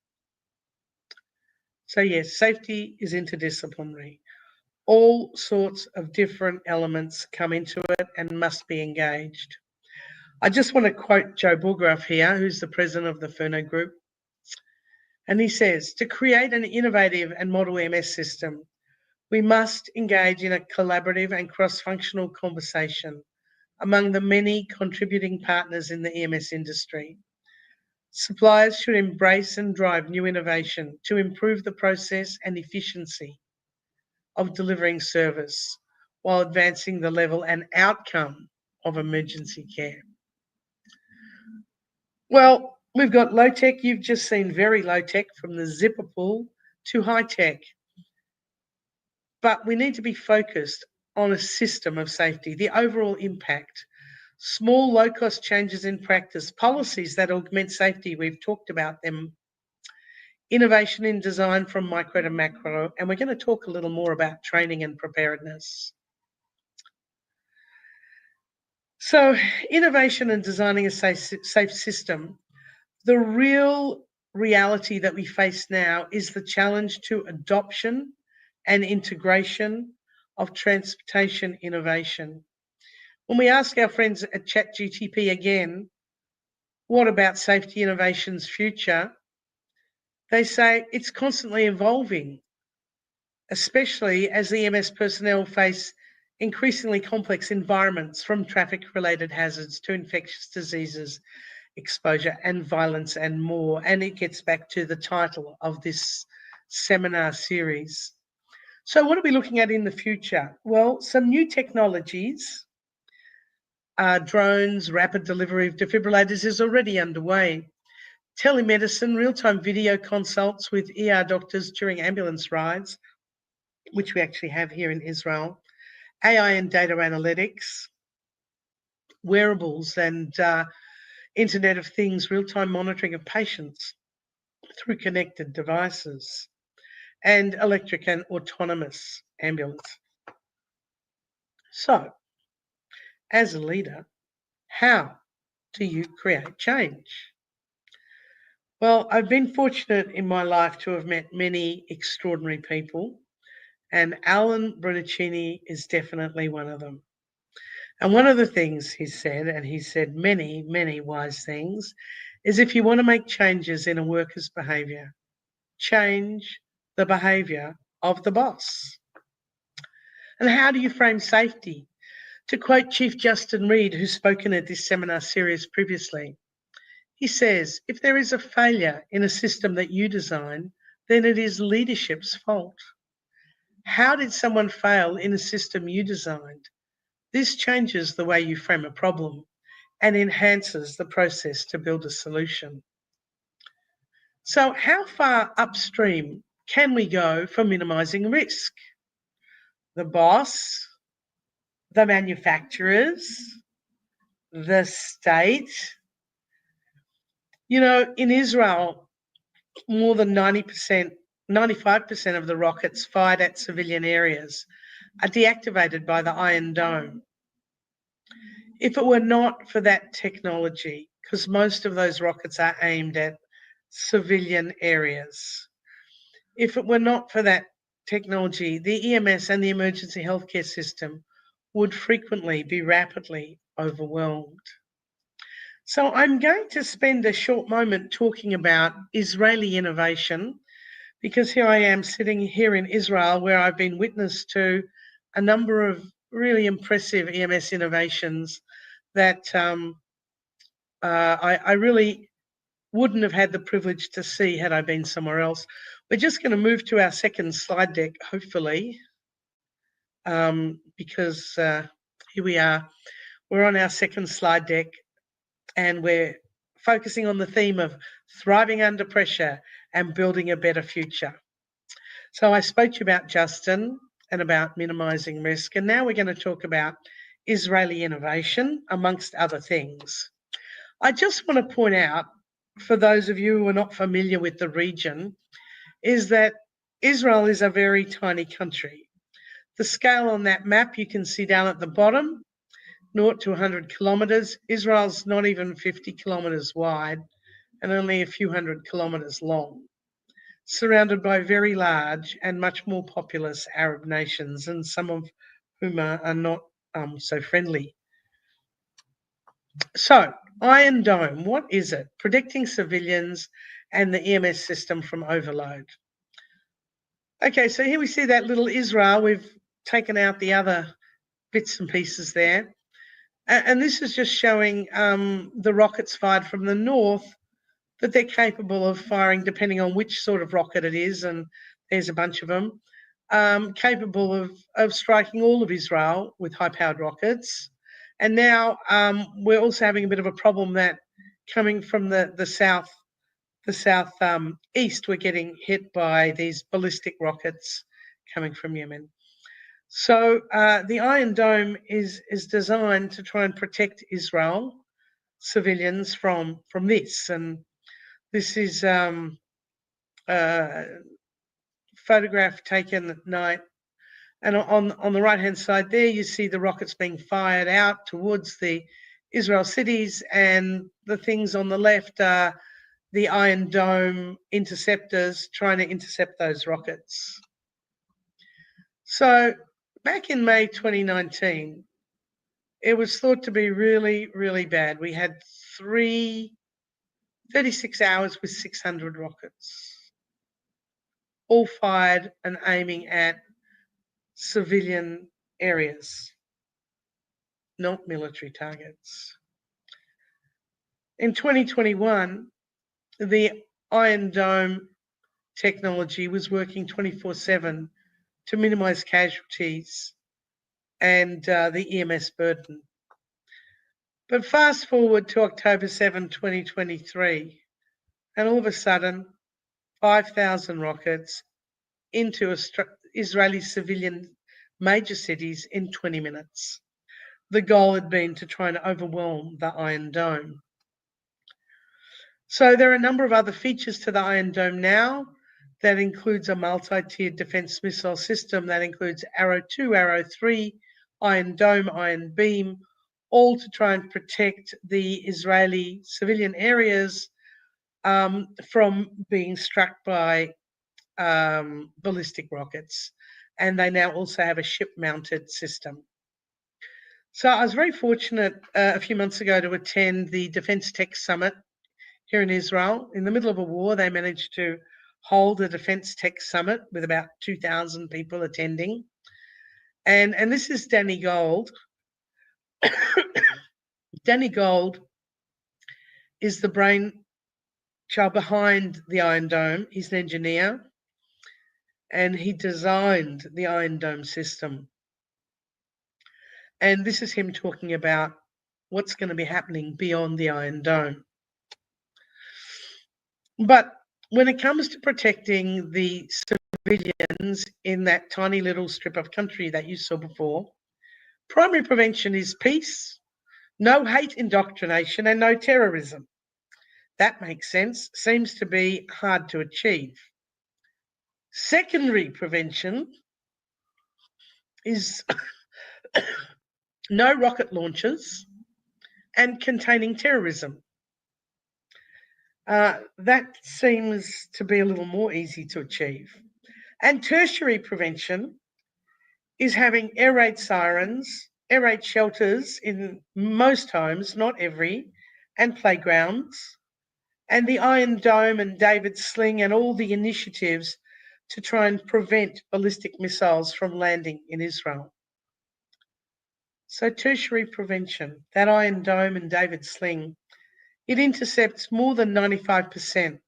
Speaker 2: So yes, safety is interdisciplinary. All sorts of different elements come into it and must be engaged. I just want to quote Joe Bulgraf here, who's the president of the Furno Group. And he says, to create an innovative and model EMS system, we must engage in a collaborative and cross-functional conversation among the many contributing partners in the EMS industry. Suppliers should embrace and drive new innovation to improve the process and efficiency of delivering service while advancing the level and outcome of emergency care. Well, we've got low tech. You've just seen very low tech, from the zipper pull to high tech. But we need to be focused on a system of safety, the overall impact. Small, low-cost changes in practice, policies that augment safety, we've talked about them, innovation in design from micro to macro, and we're going to talk a little more about training and preparedness. So, innovation and designing a safe system. The real reality that we face now is the challenge to adoption and integration of transportation innovation. When we ask our friends at ChatGTP again, what about safety innovation's future? They say it's constantly evolving, especially as the EMS personnel face increasingly complex environments, from traffic-related hazards to infectious diseases, exposure and violence and more. And it gets back to the title of this seminar series. So what are we looking at in the future? Well, some new technologies, drones, rapid delivery of defibrillators is already underway. Telemedicine, real-time video consults with ER doctors during ambulance rides, which we actually have here in Israel. AI and data analytics, wearables and Internet of Things, real-time monitoring of patients through connected devices, and electric and autonomous ambulance. So, as a leader, how do you create change? Well, I've been fortunate in my life to have met many extraordinary people, and Alan Brunacini is definitely one of them. And one of the things he said, and he said many, many wise things, is if you want to make changes in a worker's behaviour, change the behaviour of the boss. And how do you frame safety? To quote Chief Justin Reed, who's spoken at this seminar series previously, he says, if there is a failure in a system that you design, then it is leadership's fault. How did someone fail in a system you designed? This changes the way you frame a problem and enhances the process to build a solution. So how far upstream can we go for minimizing risk? The boss, the manufacturers, the state. You know, in Israel, more than 95% of the rockets fired at civilian areas are deactivated by the Iron Dome. If it were not for that technology, because most of those rockets are aimed at civilian areas, if it were not for that technology, the EMS and the emergency healthcare system would frequently be rapidly overwhelmed. So I'm going to spend a short moment talking about Israeli innovation, because here I am sitting here in Israel, where I've been witness to a number of really impressive EMS innovations that I really wouldn't have had the privilege to see had I been somewhere else. We're just going to move to our second slide deck, hopefully, because here we are. We're on our second slide deck, and we're focusing on the theme of thriving under pressure and building a better future. So I spoke to you about Justin and about minimizing risk, and now we're going to talk about Israeli innovation, amongst other things. I just want to point out, for those of you who are not familiar with the region, is that Israel is a very tiny country. The scale on that map you can see down at the bottom, 0 to 100 kilometers. Israel's not even 50 kilometers wide and only a few hundred kilometers long, surrounded by very large and much more populous Arab nations, and some of whom are not so friendly. So, Iron Dome, what is it? Protecting civilians and the EMS system from overload. Okay, so here we see that little Israel. We've taken out the other bits and pieces there. And this is just showing the rockets fired from the north, that they're capable of firing, depending on which sort of rocket it is, and there's a bunch of them, capable of striking all of Israel with high-powered rockets. And now we're also having a bit of a problem that coming from the south east, we're getting hit by these ballistic rockets coming from Yemen. So the Iron Dome is designed to try and protect Israel civilians from this, and this is photograph taken at night. And on the right-hand side there, you see the rockets being fired out towards the Israel cities, and the things on the left are the Iron Dome interceptors trying to intercept those rockets. So back in May 2019, it was thought to be really, really bad. We had 36 hours with 600 rockets, all fired and aiming at civilian areas, not military targets. In 2021, the Iron Dome technology was working 24/7 to minimize casualties and the EMS burden. But fast forward to October 7, 2023, and all of a sudden, 5,000 rockets into Israeli civilian major cities in 20 minutes. The goal had been to try and overwhelm the Iron Dome. So there are a number of other features to the Iron Dome now. That includes a multi-tiered defense missile system that includes Arrow 2, Arrow 3, Iron Dome, Iron Beam, all to try and protect the Israeli civilian areas from being struck by ballistic rockets. And they now also have a ship-mounted system. So I was very fortunate a few months ago to attend the Defense Tech Summit here in Israel. In the middle of a war, they managed to hold a Defense Tech Summit with about 2,000 people attending. And this is Danny Gold. Danny Gold is the brainchild behind the Iron Dome. He's an engineer, and he designed the Iron Dome system. And this is him talking about what's going to be happening beyond the Iron Dome. But when it comes to protecting the civilians in that tiny little strip of country that you saw before, primary prevention is peace, no hate indoctrination, and no terrorism. That makes sense, seems to be hard to achieve. Secondary prevention is no rocket launches and containing terrorism. That seems to be a little more easy to achieve. And tertiary prevention is having air raid sirens, air raid shelters in most homes, not every, and playgrounds, and the Iron Dome and David Sling and all the initiatives to try and prevent ballistic missiles from landing in Israel. So tertiary prevention, that Iron Dome and David Sling, it intercepts more than 95%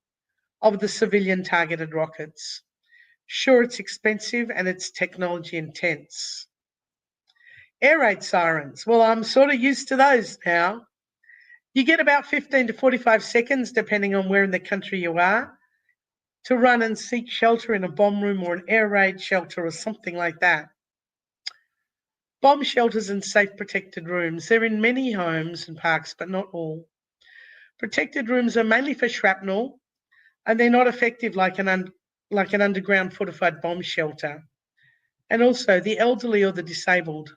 Speaker 2: of the civilian targeted rockets. Sure, it's expensive and it's technology intense. Air raid sirens, well, I'm sort of used to those now. You get about 15 to 45 seconds, depending on where in the country you are, to run and seek shelter in a bomb room or an air raid shelter or something like that. Bomb shelters and safe protected rooms, they're in many homes and parks, but not all. Protected rooms are mainly for shrapnel, and they're not effective like an underground fortified bomb shelter. And also, the elderly or the disabled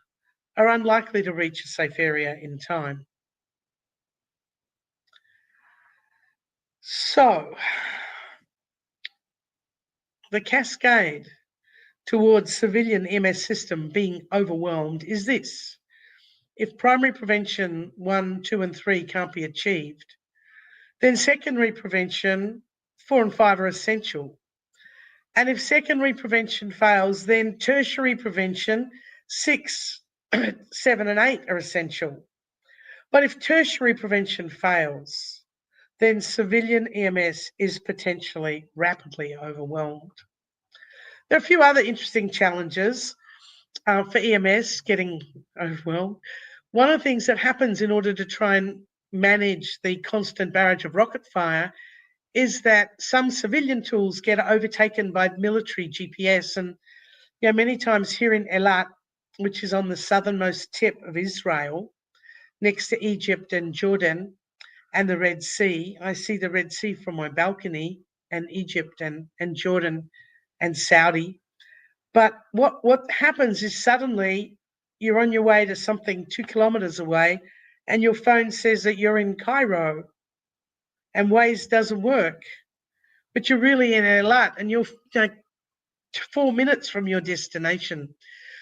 Speaker 2: are unlikely to reach a safe area in time. So, the cascade towards civilian EMS system being overwhelmed is this. If primary prevention 1, 2, and 3 can't be achieved, then secondary prevention 4 and 5 are essential. And if secondary prevention fails, then tertiary prevention 6, 7, and 8 are essential. But if tertiary prevention fails, then civilian EMS is potentially rapidly overwhelmed. There are a few other interesting challenges for EMS getting overwhelmed. One of the things that happens in order to try and manage the constant barrage of rocket fire is that some civilian tools get overtaken by military GPS. And many times here in Eilat, which is on the southernmost tip of Israel, next to Egypt and Jordan and the Red Sea. I see the Red Sea from my balcony, and Egypt and Jordan and Saudi. But what happens is suddenly you're on your way to something 2 kilometers away, and your phone says that you're in Cairo, and Waze doesn't work, but you're really in Eilat, and you're 4 minutes from your destination.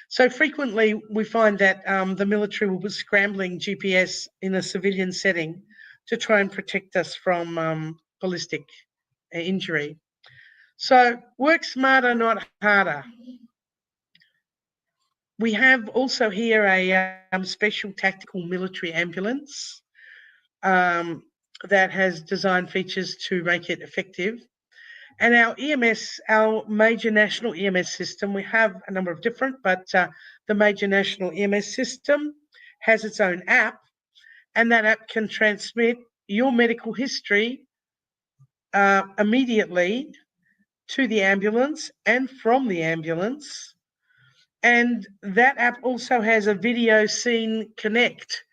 Speaker 2: So frequently we find that the military will be scrambling GPS in a civilian setting to try and protect us from ballistic injury. So work smarter, not harder. We have also here a special tactical military ambulance that has design features to make it effective. And our EMS, our major national EMS system, we have a number of different, but the major national EMS system has its own app, and that app can transmit your medical history immediately to the ambulance and from the ambulance. And that app also has a video scene connect,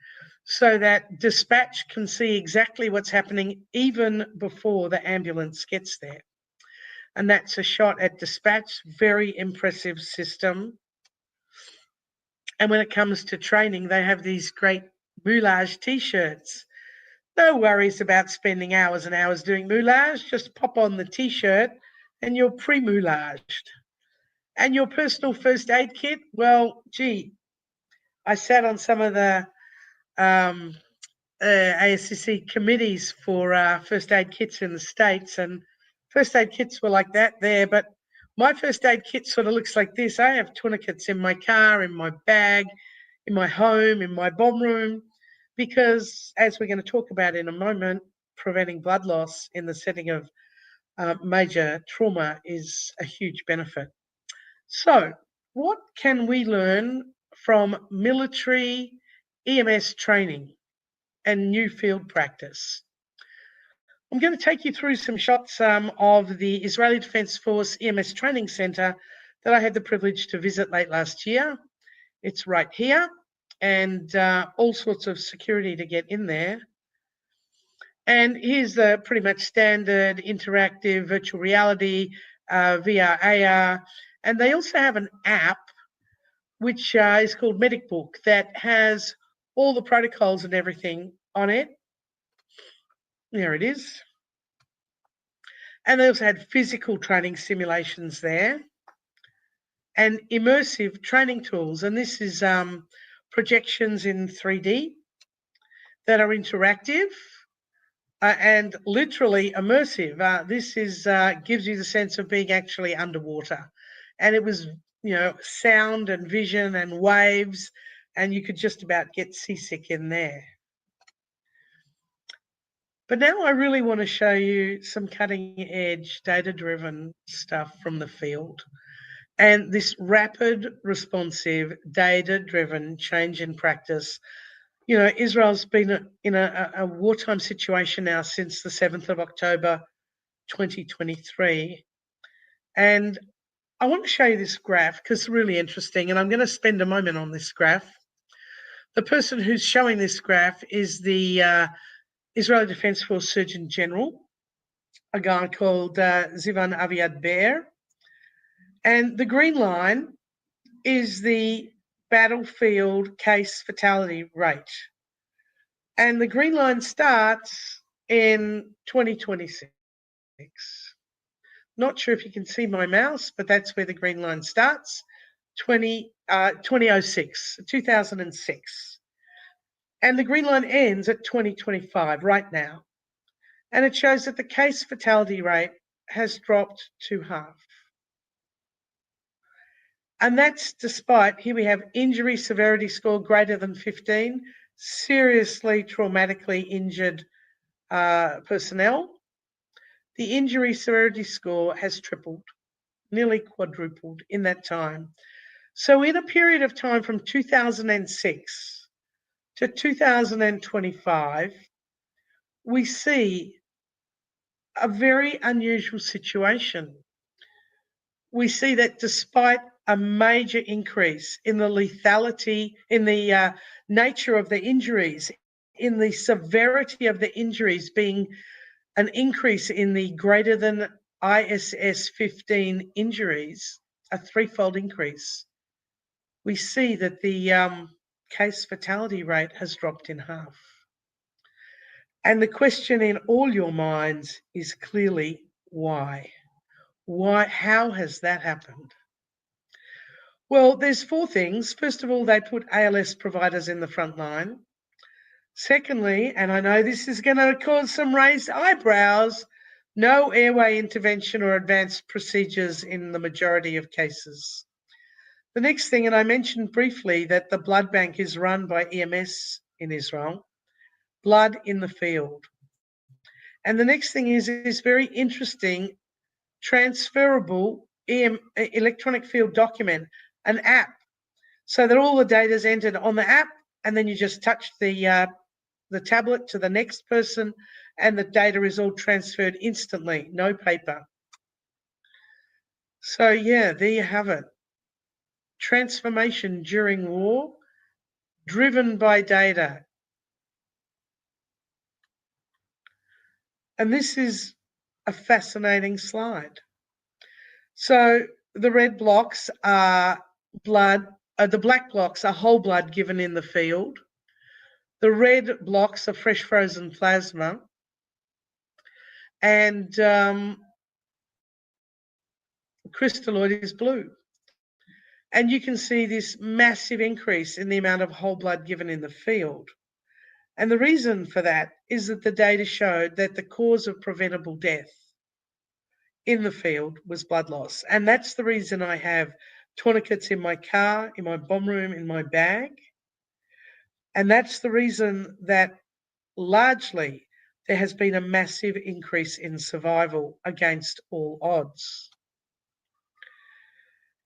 Speaker 2: so that dispatch can see exactly what's happening even before the ambulance gets there. And that's a shot at dispatch. Very impressive system. And when it comes to training, they have these great moulage t-shirts. No worries about spending hours and hours doing moulage. Just pop on the t-shirt and you're pre-moulaged. And your personal first aid kit, well, gee, I sat on some of the ASCC committees for first aid kits in the States, and first aid kits were like that there, but my first aid kit sort of looks like this. I have tourniquets in my car, in my bag, in my home, in my bomb room, because as we're going to talk about in a moment, preventing blood loss in the setting of major trauma is a huge benefit. So what can we learn from military EMS training and new field practice? I'm going to take you through some shots of the Israeli Defence Force EMS Training Centre that I had the privilege to visit late last year. It's right here, and all sorts of security to get in there. And here's the pretty much standard interactive virtual reality, VR, AR, and they also have an app which is called Medic Book that has all the protocols and everything on it. There it is. And they also had physical training simulations there and immersive training tools. And this is projections in 3D that are interactive and literally immersive. This is gives you the sense of being actually underwater. And it was, sound and vision and waves, and you could just about get seasick in there. But now I really want to show you some cutting edge data-driven stuff from the field. And this rapid, responsive, data-driven change in practice. Israel's been in a wartime situation now since the 7th of October, 2023. And I want to show you this graph because it's really interesting, and I'm going to spend a moment on this graph. The person who's showing this graph is the Israeli Defence Force Surgeon General, a guy called Zivan Aviad Bear. And the green line is the battlefield case fatality rate. And the green line starts in 2026. Not sure if you can see my mouse, but that's where the green line starts, 2006. And the green line ends at 2025, right now. And it shows that the case fatality rate has dropped to half. And that's despite, here we have injury severity score greater than 15, seriously traumatically injured personnel. The injury severity score has tripled, nearly quadrupled in that time. So in a period of time from 2006 to 2025, we see a very unusual situation. We see that despite a major increase in the lethality, in the nature of the injuries, in the severity of the injuries being an increase in the greater than ISS 15 injuries, a threefold increase. We see that the case fatality rate has dropped in half. And the question in all your minds is clearly why? Why? How has that happened? Well, there's four things. First of all, they put ALS providers in the front line. Secondly, and I know this is going to cause some raised eyebrows, no airway intervention or advanced procedures in the majority of cases. The next thing, and I mentioned briefly that the blood bank is run by EMS in Israel, blood in the field. And the next thing is very interesting, transferable electronic field document, an app, so that all the data is entered on the app, and then you just touch the tablet to the next person, and the data is all transferred instantly, no paper. So yeah, there you have it. Transformation during war, driven by data. And this is a fascinating slide. So the red blocks are blood, the black blocks are whole blood given in the field. The red blocks are fresh frozen plasma. And crystalloid is blue. And you can see this massive increase in the amount of whole blood given in the field. And the reason for that is that the data showed that the cause of preventable death in the field was blood loss. And that's the reason I have tourniquets in my car, in my bomb room, in my bag. And that's the reason that largely there has been a massive increase in survival against all odds.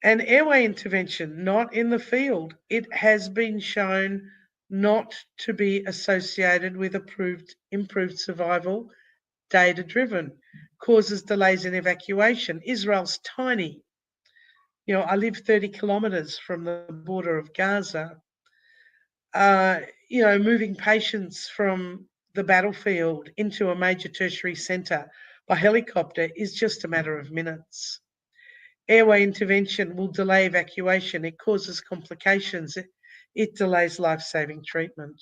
Speaker 2: And airway intervention, not in the field. It has been shown not to be associated with improved survival, data-driven, causes delays in evacuation. Israel's tiny. You know, I live 30 kilometres from the border of Gaza. You know, moving patients from the battlefield into a major tertiary centre by helicopter is just a matter of minutes. Airway intervention will delay evacuation. It causes complications. It delays life-saving treatment.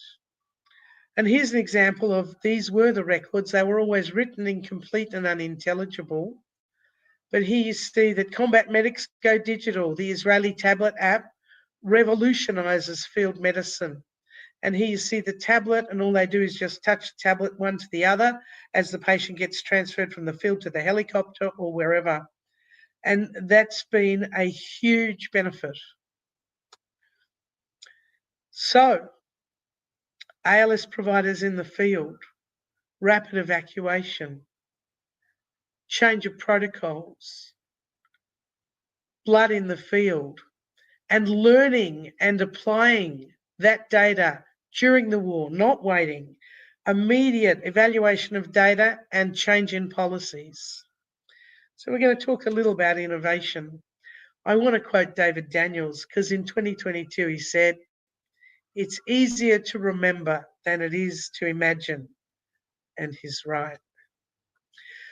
Speaker 2: And here's an example of these were the records. They were always written incomplete and unintelligible. But here you see that Combat Medics Go Digital, the Israeli tablet app, revolutionises field medicine. And here you see the tablet, and all they do is just touch the tablet one to the other as the patient gets transferred from the field to the helicopter or wherever. And that's been a huge benefit. So, ALS providers in the field, rapid evacuation, change of protocols, blood in the field, and learning and applying that data during the war, not waiting, immediate evaluation of data and change in policies. So we're going to talk a little about innovation. I want to quote David Daniels because in 2022 he said, "It's easier to remember than it is to imagine." And he's right.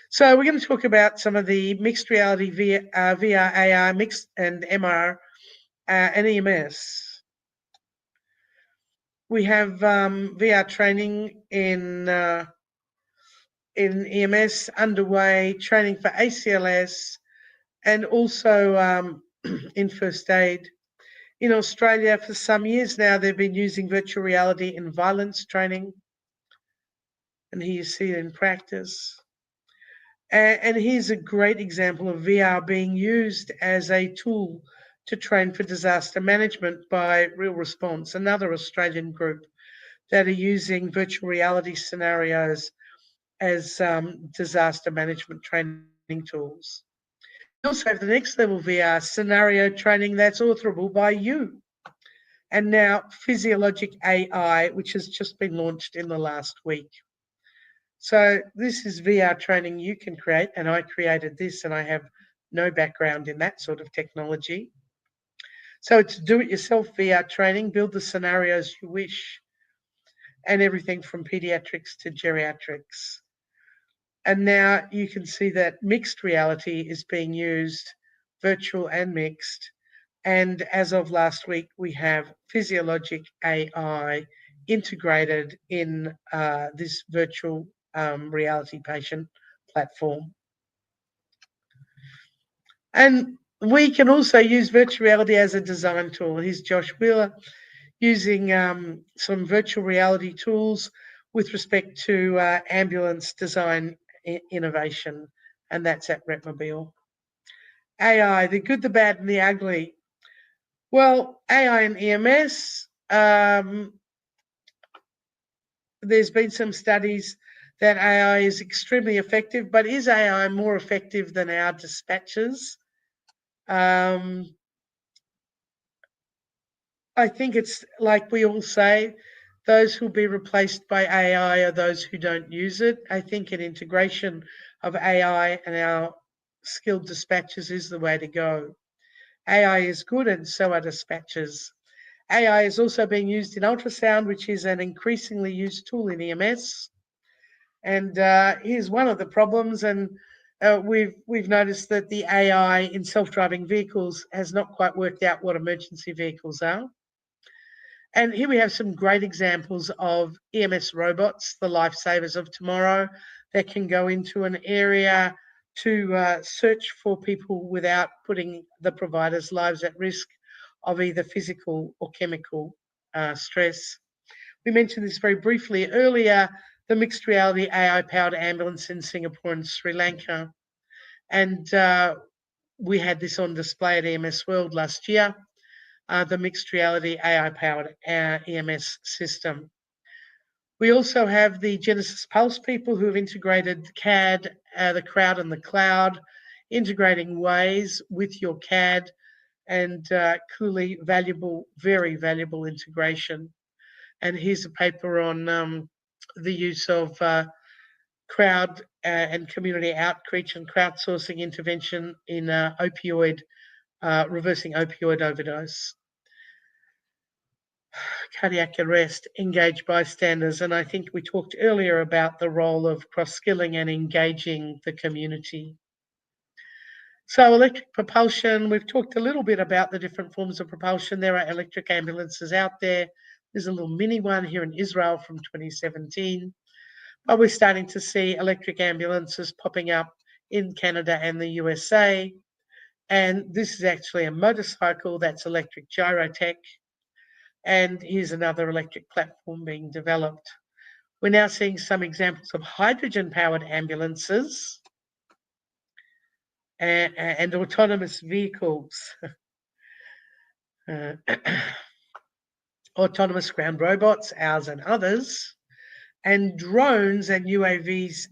Speaker 2: So we're going to talk about some of the mixed reality VR, AR, mixed and MR and EMS. We have VR training in EMS underway, training for ACLS, and also in first aid. In Australia, for some years now, they've been using virtual reality in violence training. And here you see it in practice. And here's a great example of VR being used as a tool to train for disaster management by Real Response, another Australian group that are using virtual reality scenarios as disaster management training tools. We also have the next level VR scenario training that's authorable by you. And now Physiologic AI, which has just been launched in the last week. So this is VR training you can create, and I created this, and I have no background in that sort of technology. So it's do-it-yourself VR training, build the scenarios you wish, and everything from pediatrics to geriatrics. And now you can see that mixed reality is being used, virtual and mixed. And as of last week, we have physiologic AI integrated in this virtual reality patient platform. And we can also use virtual reality as a design tool. Here's Josh Wheeler using some virtual reality tools with respect to ambulance design innovation, and that's at Retmobile. AI, the good, the bad, and the ugly. Well, AI and EMS, there's been some studies that AI is extremely effective, but is AI more effective than our dispatchers? I think it's like we all say, those who'll be replaced by AI are those who don't use it. I think an integration of AI and our skilled dispatchers is the way to go. AI is good and so are dispatchers. AI is also being used in ultrasound, which is an increasingly used tool in EMS. And here's one of the problems, and we've noticed that the AI in self-driving vehicles has not quite worked out what emergency vehicles are. And here we have some great examples of EMS robots, the lifesavers of tomorrow, that can go into an area to search for people without putting the provider's lives at risk of either physical or chemical stress. We mentioned this very briefly earlier, the mixed reality AI-powered ambulance in Singapore and Sri Lanka. And we had this on display at EMS World last year. The mixed reality AI-powered EMS system. We also have the Genesis Pulse people who have integrated CAD, the crowd and the cloud, integrating Waze with your CAD, and clearly valuable, very valuable integration. And here's a paper on the use of crowd and community outreach and crowdsourcing intervention in reversing opioid overdose. Cardiac arrest, engage bystanders. And I think we talked earlier about the role of cross-skilling and engaging the community. So electric propulsion, we've talked a little bit about the different forms of propulsion. There are electric ambulances out there. There's a little mini one here in Israel from 2017. But we're starting to see electric ambulances popping up in Canada and the USA. And this is actually a motorcycle that's electric gyrotech. And here's another electric platform being developed. We're now seeing some examples of hydrogen-powered ambulances and autonomous vehicles, autonomous ground robots, ours and others, and drones and UAVs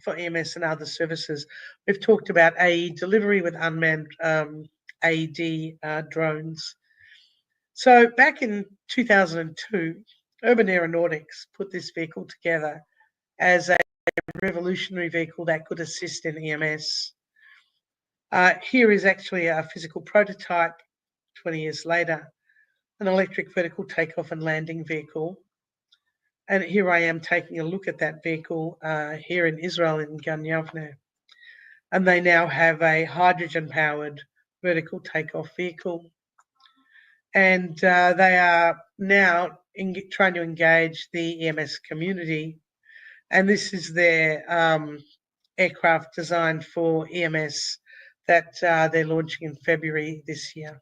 Speaker 2: for EMS and other services. We've talked about AE delivery with unmanned AED drones. So back in 2002, Urban Aeronautics put this vehicle together as a revolutionary vehicle that could assist in EMS. Here is actually a physical prototype 20 years later, an electric vertical takeoff and landing vehicle. And here I am taking a look at that vehicle here in Israel in Gan Yavne. And they now have a hydrogen-powered vertical takeoff vehicle. And they are now trying to engage the EMS community. And this is their aircraft designed for EMS that they're launching in February this year.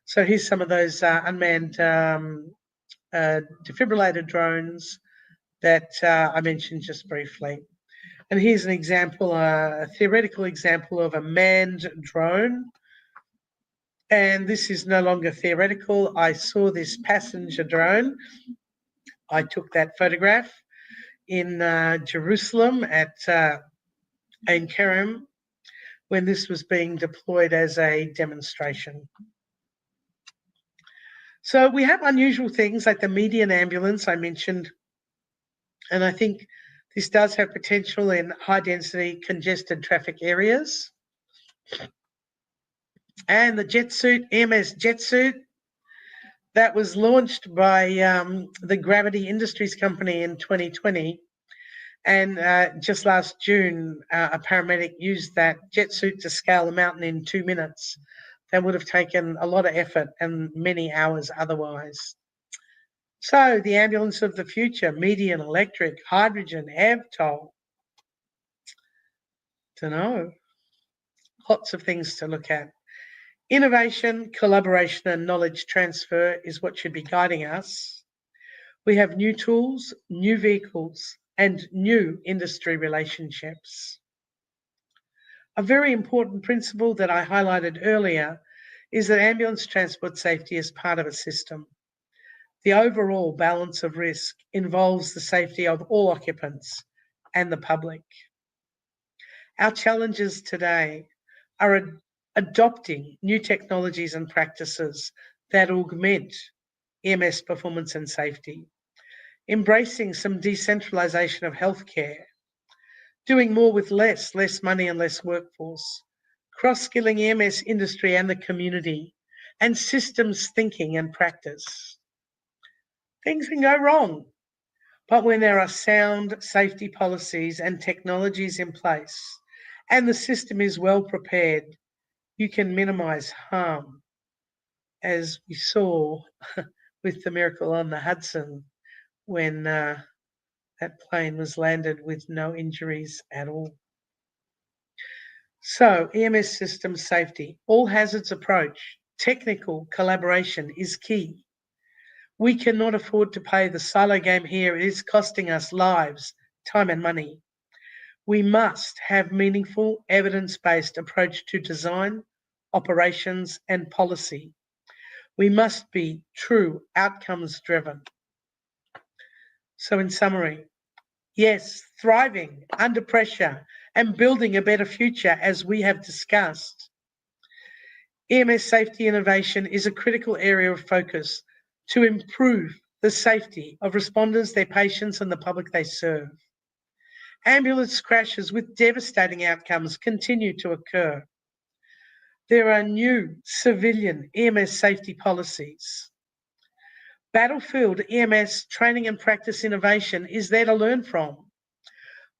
Speaker 2: So here's some of those unmanned defibrillator drones that I mentioned just briefly. And here's an example, a theoretical example of a manned drone. And this is no longer theoretical. I saw this passenger drone. I took that photograph in Jerusalem at Ein Kerem when this was being deployed as a demonstration. So we have unusual things like the median ambulance I mentioned, and I think this does have potential in high density congested traffic areas. And the jet suit, EMS jet suit, that was launched by the Gravity Industries company in 2020. And just last June, a paramedic used that jet suit to scale the mountain in 2 minutes. That would have taken a lot of effort and many hours otherwise. So the ambulance of the future, median, electric, hydrogen, AVTOL. Don't know. Lots of things to look at. Innovation, collaboration, and knowledge transfer is what should be guiding us. We have new tools, new vehicles, and new industry relationships. A very important principle that I highlighted earlier is that ambulance transport safety is part of a system. The overall balance of risk involves the safety of all occupants and the public. Our challenges today are adopting new technologies and practices that augment EMS performance and safety, embracing some decentralisation of healthcare, doing more with less money and less workforce, cross-skilling EMS industry and the community, and systems thinking and practice. Things can go wrong, but when there are sound safety policies and technologies in place, and the system is well prepared, you can minimise harm, as we saw with the miracle on the Hudson when that plane was landed with no injuries at all. So, EMS system safety, all hazards approach, technical collaboration is key. We cannot afford to play the silo game here. It is costing us lives, time, and money. We must have meaningful, evidence-based approach to design, operations, and policy. We must be true outcomes driven. So in summary, yes, thriving under pressure and building a better future as we have discussed. EMS safety innovation is a critical area of focus to improve the safety of responders, their patients, and the public they serve. Ambulance crashes with devastating outcomes continue to occur. There are new civilian EMS safety policies. Battlefield EMS training and practice innovation is there to learn from.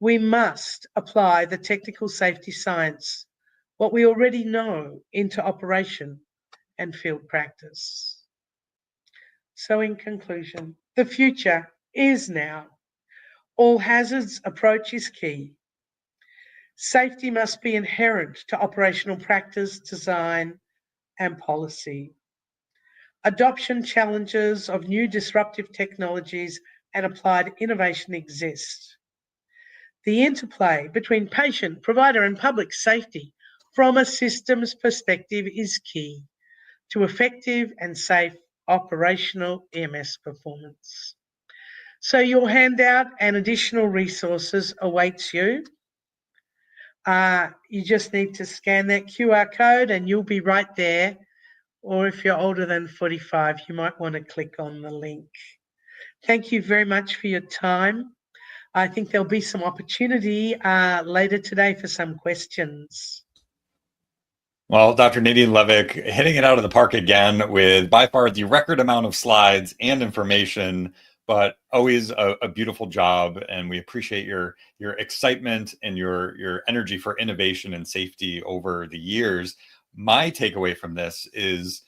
Speaker 2: We must apply the technical safety science, what we already know, into operation and field practice. So in conclusion, the future is now. All hazards approach is key. Safety must be inherent to operational practice, design, and policy. Adoption challenges of new disruptive technologies and applied innovation exist. The interplay between patient, provider, and public safety from a systems perspective is key to effective and safe operational EMS performance. So your handout and additional resources awaits you. You just need to scan that QR code and you'll be right there. Or if you're older than 45, you might want to click on the link. Thank you very much for your time. I think there'll be some opportunity later today for some questions.
Speaker 1: Well, Dr. Nadine Levick, hitting it out of the park again with by far the record amount of slides and information, but always a beautiful job. And we appreciate your excitement and your energy for innovation and safety over the years. My takeaway from this is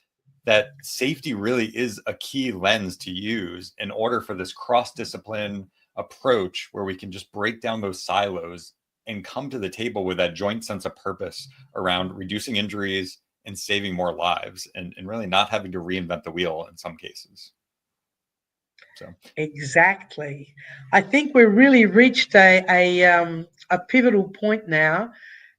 Speaker 1: that safety really is a key lens to use in order for this cross-discipline approach where we can just break down those silos and come to the table with that joint sense of purpose around reducing injuries and saving more lives and really not having to reinvent the wheel in some cases. So
Speaker 2: exactly. I think we've really reached a pivotal point now.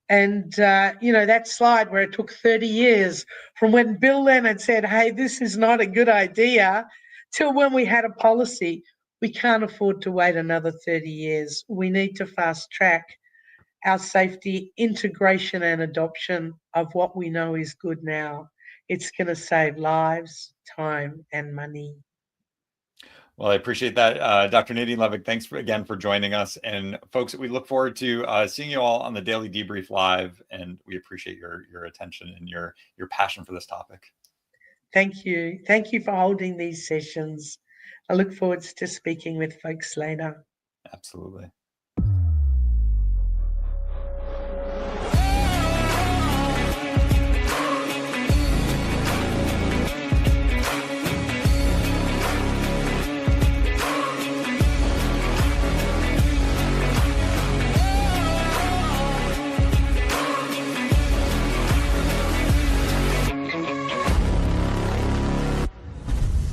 Speaker 2: And, that slide where it took 30 years from when Bill Leonard said, hey, this is not a good idea, till when we had a policy. We can't afford to wait another 30 years. We need to fast track our safety integration and adoption of what we know is good now. It's going to save lives, time, and money.
Speaker 1: Well, I appreciate that. Dr. Nadine Levick, thanks again for joining us. And folks, we look forward to seeing you all on the Daily Debrief Live, and we appreciate your attention and your passion for this topic.
Speaker 2: Thank you. Thank you for holding these sessions. I look forward to speaking with folks later.
Speaker 1: Absolutely.